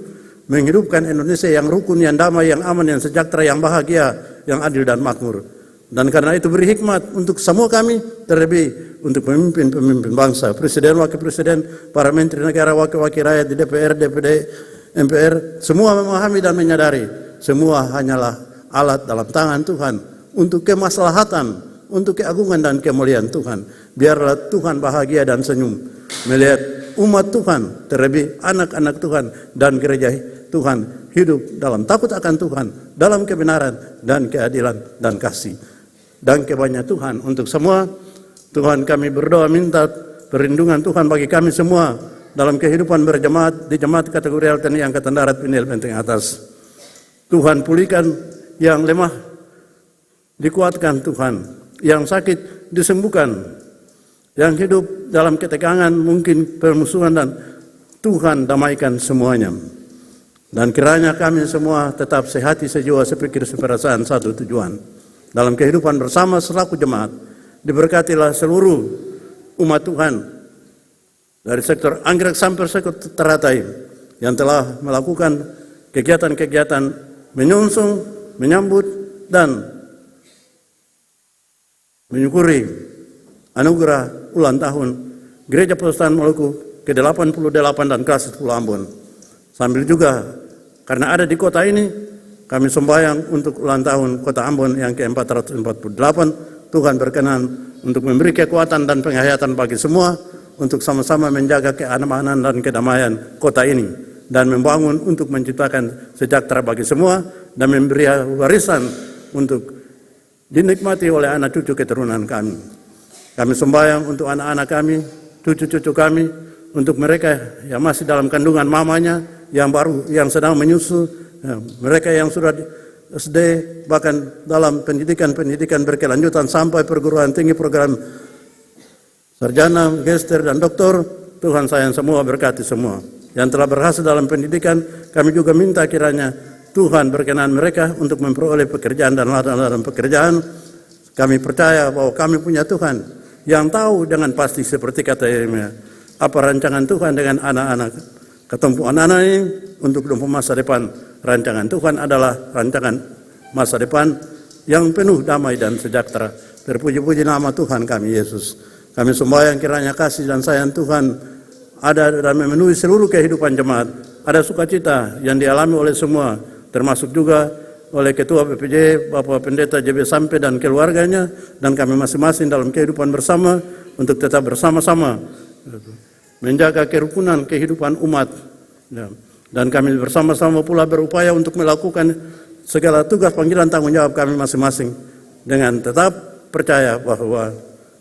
menghidupkan Indonesia yang rukun, yang damai, yang aman, yang sejahtera, yang bahagia, yang adil dan makmur. Dan karena itu beri hikmat untuk semua kami, terlebih untuk pemimpin-pemimpin bangsa, presiden, wakil presiden, para menteri negara, wakil-wakil rakyat di DPR, DPD, MPR, semua memahami dan menyadari semua hanyalah alat dalam tangan Tuhan untuk kemaslahatan, untuk keagungan dan kemuliaan Tuhan. Biarlah Tuhan bahagia dan senyum melihat umat Tuhan, terlebih anak-anak Tuhan dan gereja Tuhan hidup dalam takut akan Tuhan, dalam kebenaran dan keadilan dan kasih. Dan kebanyakan Tuhan untuk semua. Tuhan, kami berdoa minta perlindungan Tuhan bagi kami semua dalam kehidupan berjemaat di jemaat kategori TNI Angkatan Darat Pinil Benteng Atas. Tuhan, pulihkan yang lemah, dikuatkan Tuhan, yang sakit disembuhkan, yang hidup dalam ketegangan mungkin permusuhan, dan Tuhan damaikan semuanya. Dan kiranya kami semua tetap sehati, sejiwa, sepikir, seperasaan, satu tujuan. Dalam kehidupan bersama selaku jemaat, diberkatilah seluruh umat Tuhan dari sektor Anggrek sampai sektor Teratai yang telah melakukan kegiatan-kegiatan menyongsong, menyambut dan menyukuri anugerah ulang tahun Gereja Protestan Maluku ke-88 dan ke-10 Ambon. Sambil juga karena ada di kota ini, kami sembahyang untuk ulang tahun kota Ambon yang ke-448. Tuhan berkenan untuk memberi kekuatan dan penghayatan bagi semua untuk sama-sama menjaga keamanan dan kedamaian kota ini dan membangun untuk menciptakan sejahtera bagi semua dan memberi warisan untuk dinikmati oleh anak cucu keturunan kami. Kami sembahyang untuk anak-anak kami, cucu-cucu kami, untuk mereka yang masih dalam kandungan mamanya, yang baru, yang sedang menyusu, mereka yang sudah SD, bahkan dalam pendidikan berkelanjutan sampai perguruan tinggi, program sarjana, magister, dan doktor. Tuhan sayang semua, berkati semua. Yang telah berhasil dalam pendidikan, kami juga minta kiranya Tuhan berkenan mereka untuk memperoleh pekerjaan dan ladang pekerjaan. Kami percaya bahwa kami punya Tuhan yang tahu dengan pasti seperti kata Yeremia, apa rancangan Tuhan dengan anak-anak ketempuh anak-anak ini untuk masa depan. Rancangan Tuhan adalah rancangan masa depan yang penuh damai dan sejahtera. Terpuji-puji nama Tuhan kami Yesus. Kami sembahyang kiranya kasih dan sayang Tuhan ada dan memenuhi seluruh kehidupan jemaat. Ada sukacita yang dialami oleh semua, termasuk juga oleh Ketua BPJ, Bapak Pendeta JB Sampe dan keluarganya, dan kami masing-masing dalam kehidupan bersama untuk tetap bersama-sama menjaga kerukunan kehidupan umat. Dan kami bersama-sama pula berupaya untuk melakukan segala tugas panggilan tanggung jawab kami masing-masing dengan tetap percaya bahwa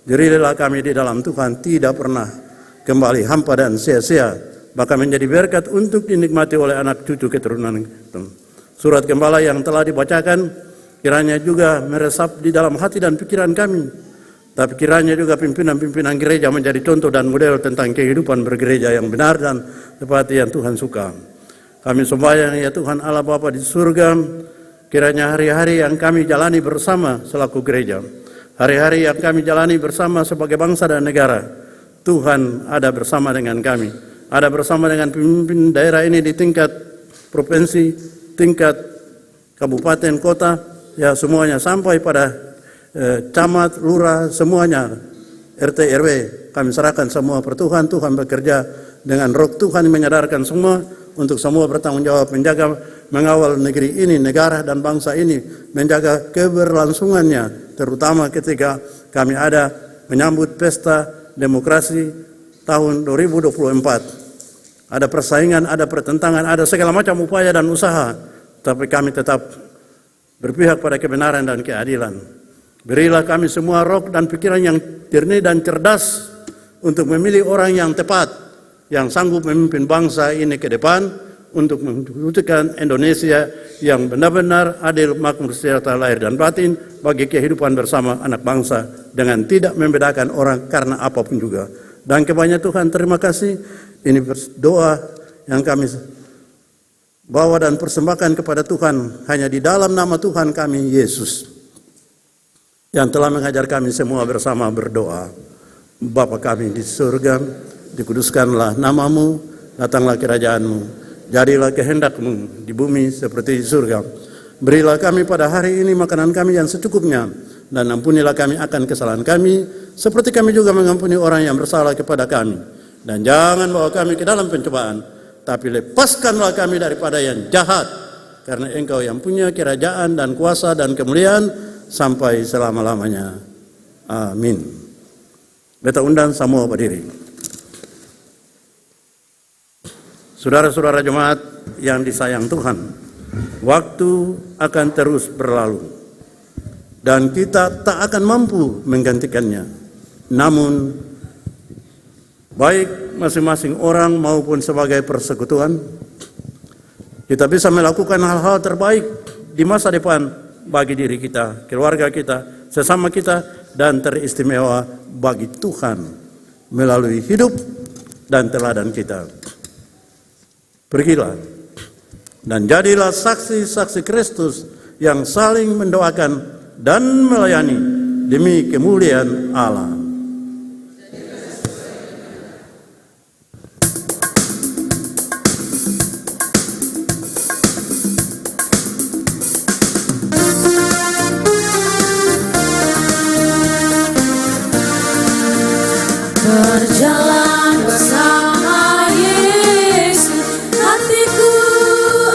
dirilah kami di dalam Tuhan tidak pernah kembali hampa dan sia-sia, bahkan menjadi berkat untuk dinikmati oleh anak cucu keturunan. Surat gembala yang telah dibacakan kiranya juga meresap di dalam hati dan pikiran kami, tapi kiranya juga pimpinan-pimpinan gereja menjadi contoh dan model tentang kehidupan bergereja yang benar dan seperti yang Tuhan suka. Kami sembahyang ya Tuhan Allah Bapa di surga, kiranya hari-hari yang kami jalani bersama selaku gereja, hari-hari yang kami jalani bersama sebagai bangsa dan negara, Tuhan ada bersama dengan kami, ada bersama dengan pemimpin daerah ini di tingkat provinsi, tingkat kabupaten, kota, ya semuanya sampai pada camat, lurah, semuanya, RT, RW, kami serahkan semua per Tuhan. Tuhan bekerja dengan roh Tuhan menyadarkan semua untuk semua bertanggung jawab menjaga, mengawal negeri ini, negara dan bangsa ini, menjaga keberlangsungannya, terutama ketika kami ada menyambut pesta demokrasi tahun 2024. Ada persaingan, ada pertentangan, ada segala macam upaya dan usaha, tapi kami tetap berpihak pada kebenaran dan keadilan. Berilah kami semua roh dan pikiran yang jernih dan cerdas untuk memilih orang yang tepat, yang sanggup memimpin bangsa ini ke depan untuk mewujudkan Indonesia yang benar-benar adil, makmur, sejahtera lahir dan batin bagi kehidupan bersama anak bangsa dengan tidak membedakan orang karena apapun juga. Dan kebanyakan Tuhan, terima kasih. Ini doa yang kami bawa dan persembahkan kepada Tuhan hanya di dalam nama Tuhan kami Yesus yang telah mengajar kami semua bersama berdoa. Bapa kami di surga, dikuduskanlah namamu, datanglah kerajaanmu, jadilah kehendakmu di bumi seperti di surga. Berilah kami pada hari ini makanan kami yang secukupnya, dan ampunilah kami akan kesalahan kami, seperti kami juga mengampuni orang yang bersalah kepada kami. Dan jangan bawa kami ke dalam pencobaan, tapi lepaskanlah kami daripada yang jahat, karena Engkau yang punya kerajaan dan kuasa dan kemuliaan sampai selama-lamanya. Amin. Beta undang semua berdiri. Saudara-saudara jemaat yang disayang Tuhan, waktu akan terus berlalu dan kita tak akan mampu menggantikannya. Namun baik masing-masing orang maupun sebagai persekutuan, kita bisa melakukan hal-hal terbaik di masa depan bagi diri kita, keluarga kita, sesama kita, dan teristimewa bagi Tuhan melalui hidup dan teladan kita. Pergilah dan jadilah saksi-saksi Kristus yang saling mendoakan dan melayani demi kemuliaan Allah. Berjalan bersama Yesus, hatiku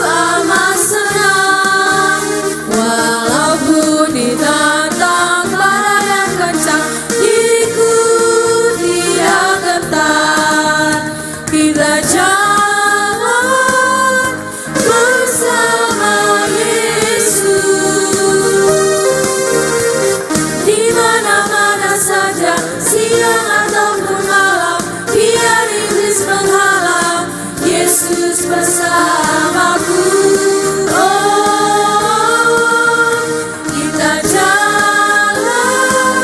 amat senang. Walaupun ditantang badai yang kencang, diriku tidak gentar. Kita jalan bersama Yesus, di mana-mana saja, siang ataupun malam, biar iblis menghalang, Yesus bersamaku. Oh, kita jalan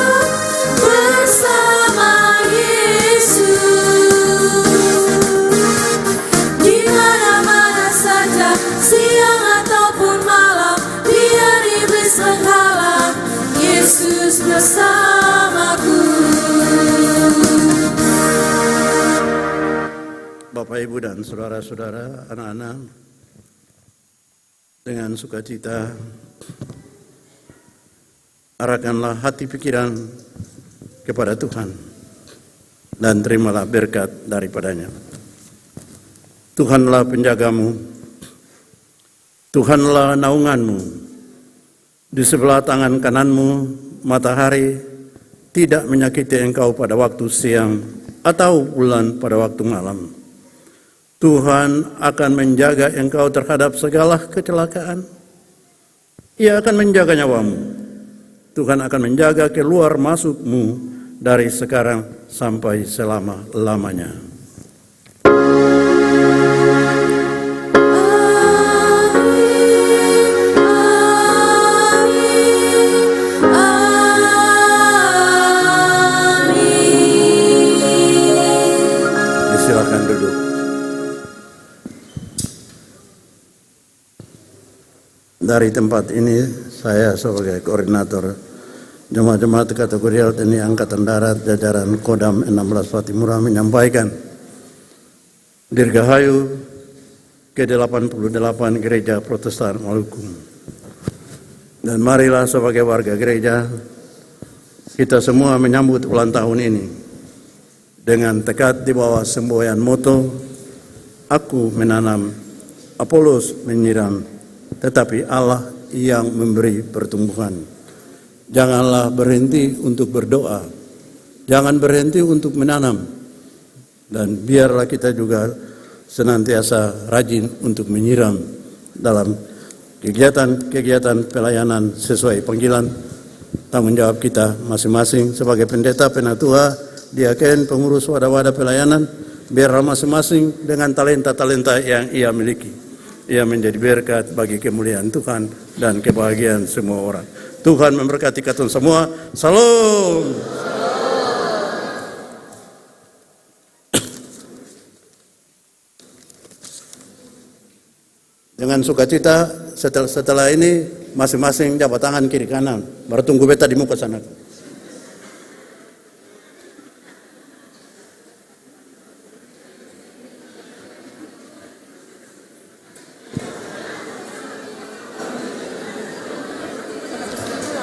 bersama Yesus, di mana-mana saja, siang ataupun malam, biar iblis menghalang, Yesus bersamaku. Bapak, Ibu, dan saudara-saudara, anak-anak, dengan sukacita arahkanlah hati pikiran kepada Tuhan dan terimalah berkat daripadanya. Tuhanlah penjagamu, Tuhanlah naunganmu. Di sebelah tangan kananmu matahari tidak menyakiti engkau pada waktu siang atau bulan pada waktu malam. Tuhan akan menjaga engkau terhadap segala kecelakaan. Ia akan menjaga nyawamu. Tuhan akan menjaga keluar masukmu dari sekarang sampai selama-lamanya. Silakan duduk. Dari tempat ini saya sebagai koordinator jemaat-jemaat kategorial TNI Angkatan Darat jajaran Kodam 16 Patimura menyampaikan Dirgahayu ke-88 Gereja Protestan Maluku. Dan marilah sebagai warga gereja kita semua menyambut ulang tahun ini dengan tekad di bawah semboyan moto Aku menanam, Apolos menyiram, tetapi Allah yang memberi pertumbuhan. Janganlah berhenti untuk berdoa, jangan berhenti untuk menanam, dan biarlah kita juga senantiasa rajin untuk menyiram dalam kegiatan-kegiatan pelayanan sesuai panggilan tanggung jawab kita masing-masing sebagai pendeta, penatua, diaken, pengurus wadah-wadah pelayanan. Biarlah masing-masing dengan talenta-talenta yang ia miliki, ia menjadi berkat bagi kemuliaan Tuhan dan kebahagiaan semua orang. Tuhan memberkati kita semua. Salam. Dengan sukacita setelah ini masing-masing jabat tangan kiri kanan. Baru tunggu beta di muka sana.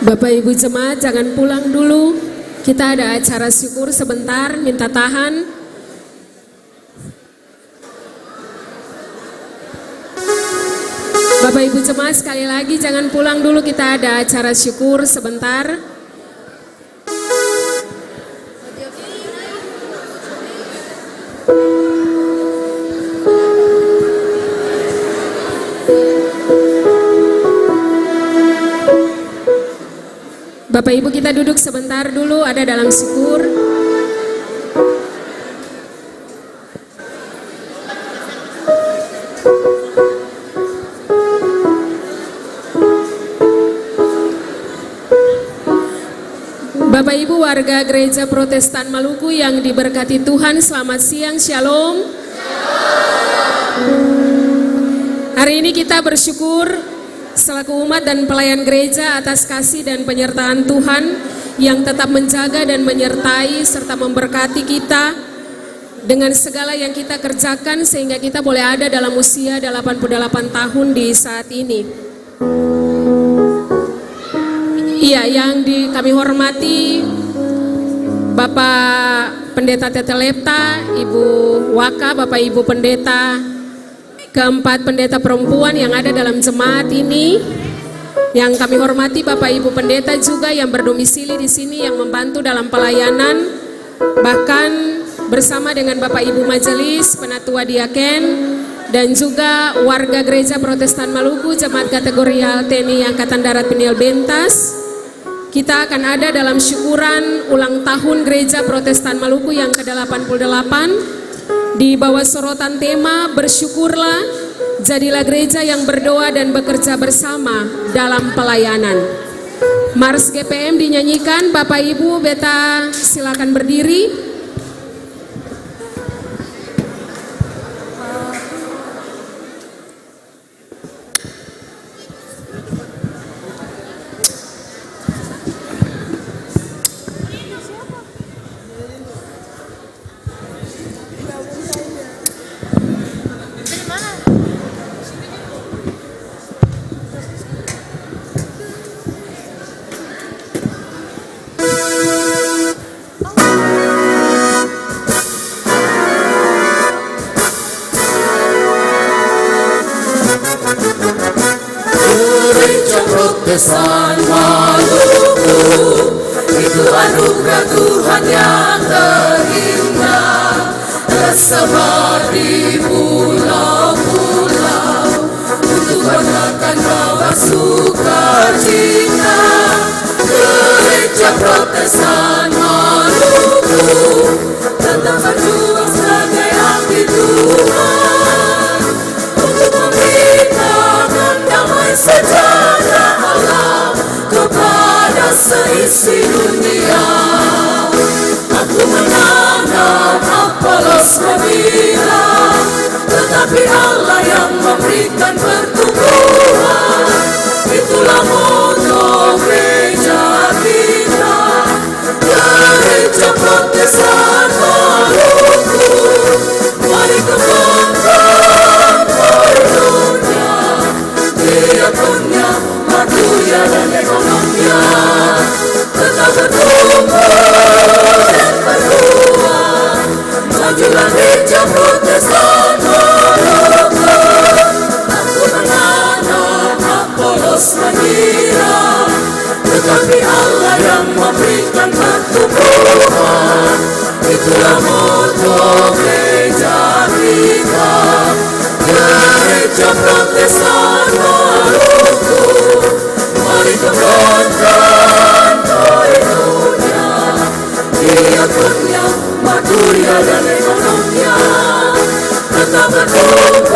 Bapak Ibu jemaat jangan pulang dulu, kita ada acara syukur sebentar, minta tahan. Bapak Ibu jemaat sekali lagi jangan pulang dulu, kita ada acara syukur sebentar. Bapak Ibu kita duduk sebentar dulu, ada dalam syukur. Bapak Ibu warga Gereja Protestan Maluku yang diberkati Tuhan, selamat siang, shalom. Hari ini kita bersyukur selaku umat dan pelayan gereja atas kasih dan penyertaan Tuhan yang tetap menjaga dan menyertai serta memberkati kita dengan segala yang kita kerjakan sehingga kita boleh ada dalam usia 88 tahun di saat ini. Iya, yang kami hormati Bapak Pendeta Tete Lepta, Ibu Waka, Bapak Ibu Pendeta, keempat pendeta perempuan yang ada dalam jemaat ini, yang kami hormati Bapak Ibu Pendeta juga yang berdomisili di sini yang membantu dalam pelayanan, bahkan bersama dengan Bapak Ibu Majelis, Penatua Diaken, dan juga warga Gereja Protestan Maluku, Jemaat Kategorial TNI Angkatan Darat Peniel Bentas. Kita akan ada dalam syukuran ulang tahun Gereja Protestan Maluku yang ke-88 di bawah sorotan tema Bersyukurlah, jadilah gereja yang berdoa dan bekerja bersama dalam pelayanan. Mars GPM dinyanyikan, Bapak Ibu beta silakan berdiri. Tuhan yang terindah tersebar di pulau-pulau untuk banyakkan kabar sukacita. Gereja Protesan Maluku tetap berjuang sebagai abdi Tuhan untuk memberitakan damai sejahtera Allah kepada seisi dunia. Aku menanam Apolos membina, tetapi Allah yang memberikan pertumbuhan. Itulah moto gereja kita, Gereja Protesan Maluku. Mari kembangkan dunia, Dia punya maduya dan ekonominya tetap bertumbuh dan berbuah. Majulah Gereja Protesan Maluku. Aku menanam Apolos mengira, tetapi Allah yang memberikan pertumbuhan. Itulah moto gereja kita, Gereja Protesan Maluku. Mari kembangkan dunia, Dia punya maduya dan ekonominya tetap bertumbuh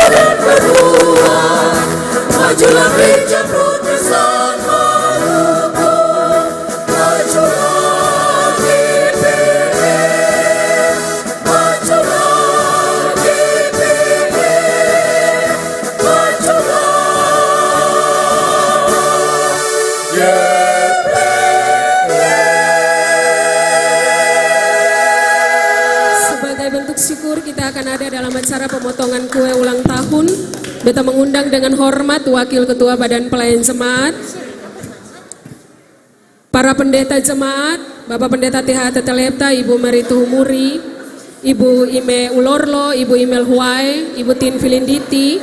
dan berbuah. Majulah Gereja Protesan Maluku, majulah GPI, majulah GPI, majulah Sebagai bentuk syukur kita akan ada dalam acara pemotongan kue ulang tahun. Beta mengundang dengan hormat Wakil Ketua Badan Pelayan Jemaat, para pendeta jemaat, Bapak Pendeta TH Tetelepta, Ibu Maritu Humuri, Ibu Ime Ulorlo, Ibu Imel Huai, Ibu Tin Filinditi,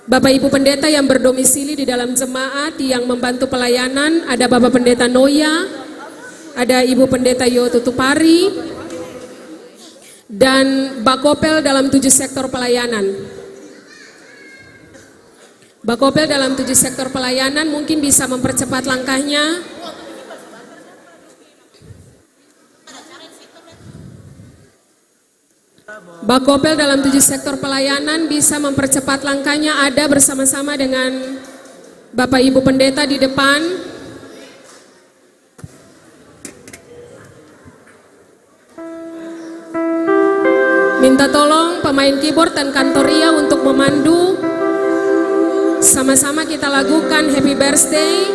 Bapak Ibu Pendeta yang berdomisili di dalam jemaat yang membantu pelayanan, ada Bapak Pendeta Noya, ada Ibu Pendeta Yo Tutupari, dan Bakopel dalam 7 sektor pelayanan. Bakopel dalam 7 sektor pelayanan mungkin bisa mempercepat langkahnya. Bakopel dalam 7 sektor pelayanan bisa mempercepat langkahnya, ada bersama-sama dengan Bapak Ibu Pendeta di depan. Minta tolong pemain keyboard dan kantoria untuk memandu. Sama-sama kita lakukan Happy Birthday.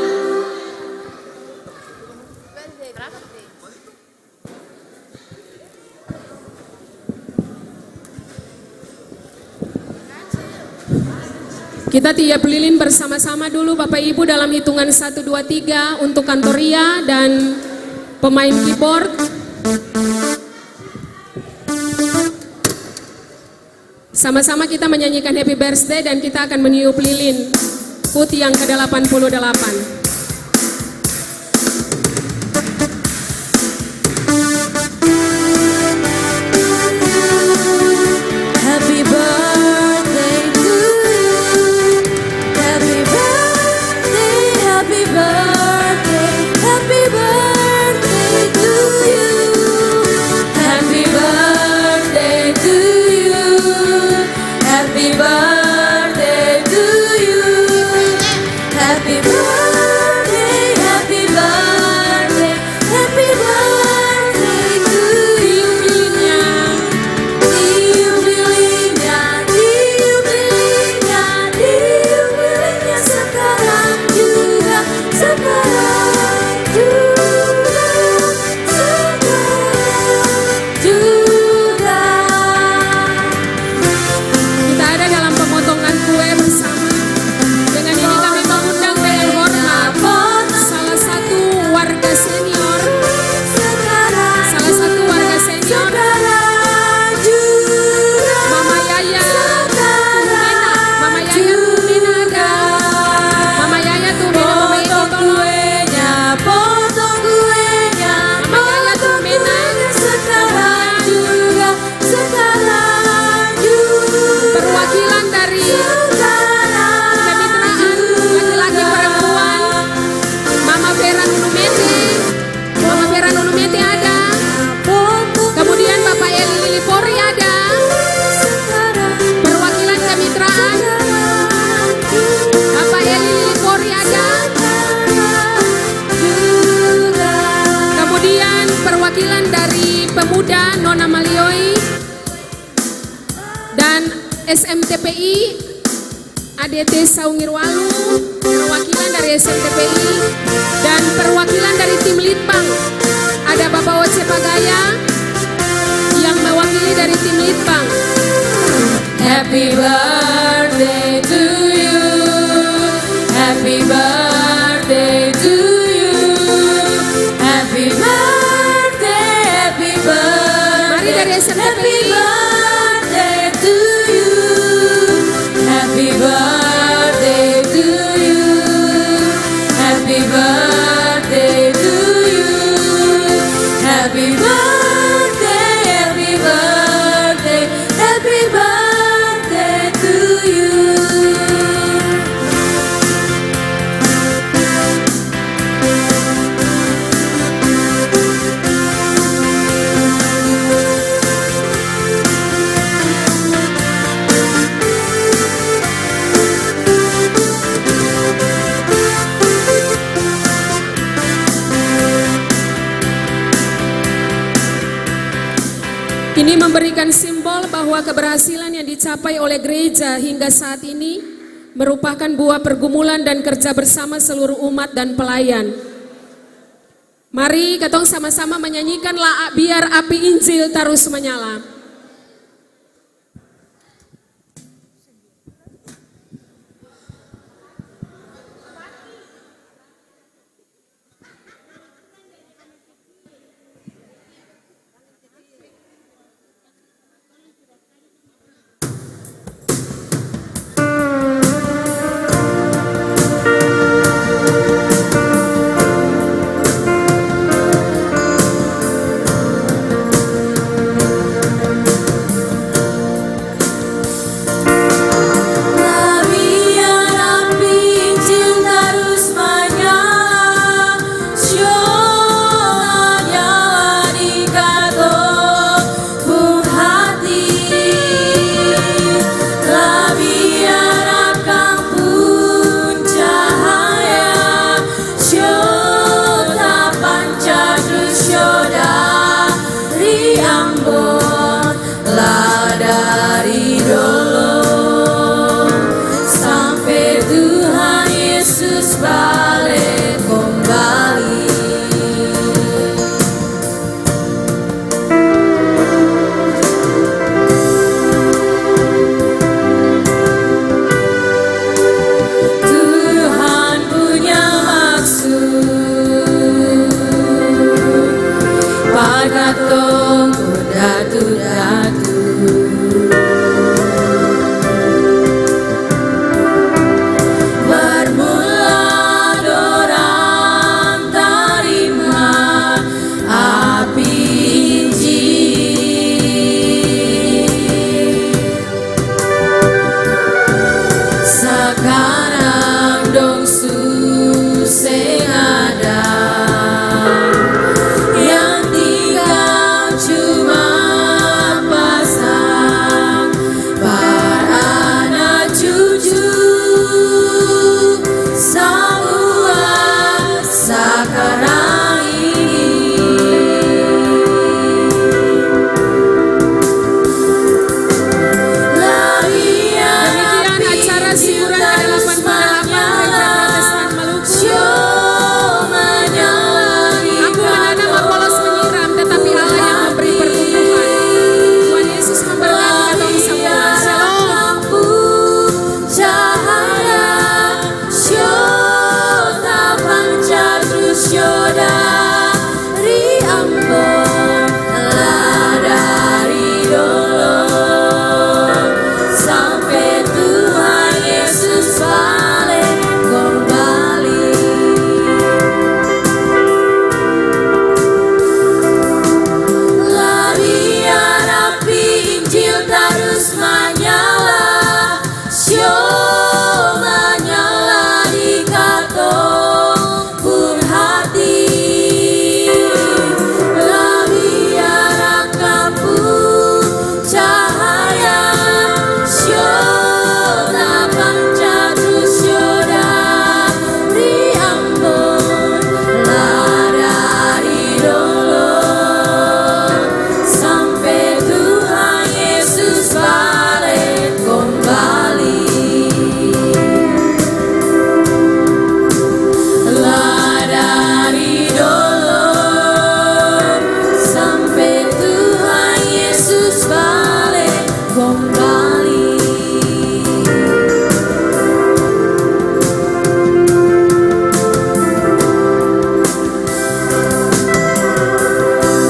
Kita tiap lilin bersama-sama dulu Bapak Ibu dalam hitungan 1, 2, 3 untuk kantoria dan pemain keyboard. Sama-sama kita menyanyikan Happy Birthday dan kita akan meniup lilin putih yang ke-88. Happy birthday to you. Happy birthday, happy birthday, happy birthday to you. Happy birthday to you. Happy birthday to you. Happy birthday, happy birthday, happy birthday to you. Tiup lilinnya, tiup lilinnya, tiup lilinnya sekarang juga, sekarang juga, sekarang juga. Kita ada dalam pemotongan kue bersama. Dengan ini kami mengundang dengan SMTPI ADT Saungirwalu, perwakilan dari SMTPI, dan perwakilan dari tim Litbang. Ada Bapak Oce Pagaya yang mewakili dari tim Litbang. Happy birthday to you. Happy birthday to you. Happy birthday, happy birthday. Mari dari SMTPI. Happy birthday to you. Happy birthday to you. Happy birthday to you. Happy birthday, happy birthday, happy birthday to you. Ini memberikan simbol bahwa keberhasilan yang dicapai oleh gereja hingga saat ini merupakan buah pergumulan dan kerja bersama seluruh umat dan pelayan. Mari kita sama-sama menyanyikanlah biar api Injil terus menyala. Sampai Tuhan Yesus balik.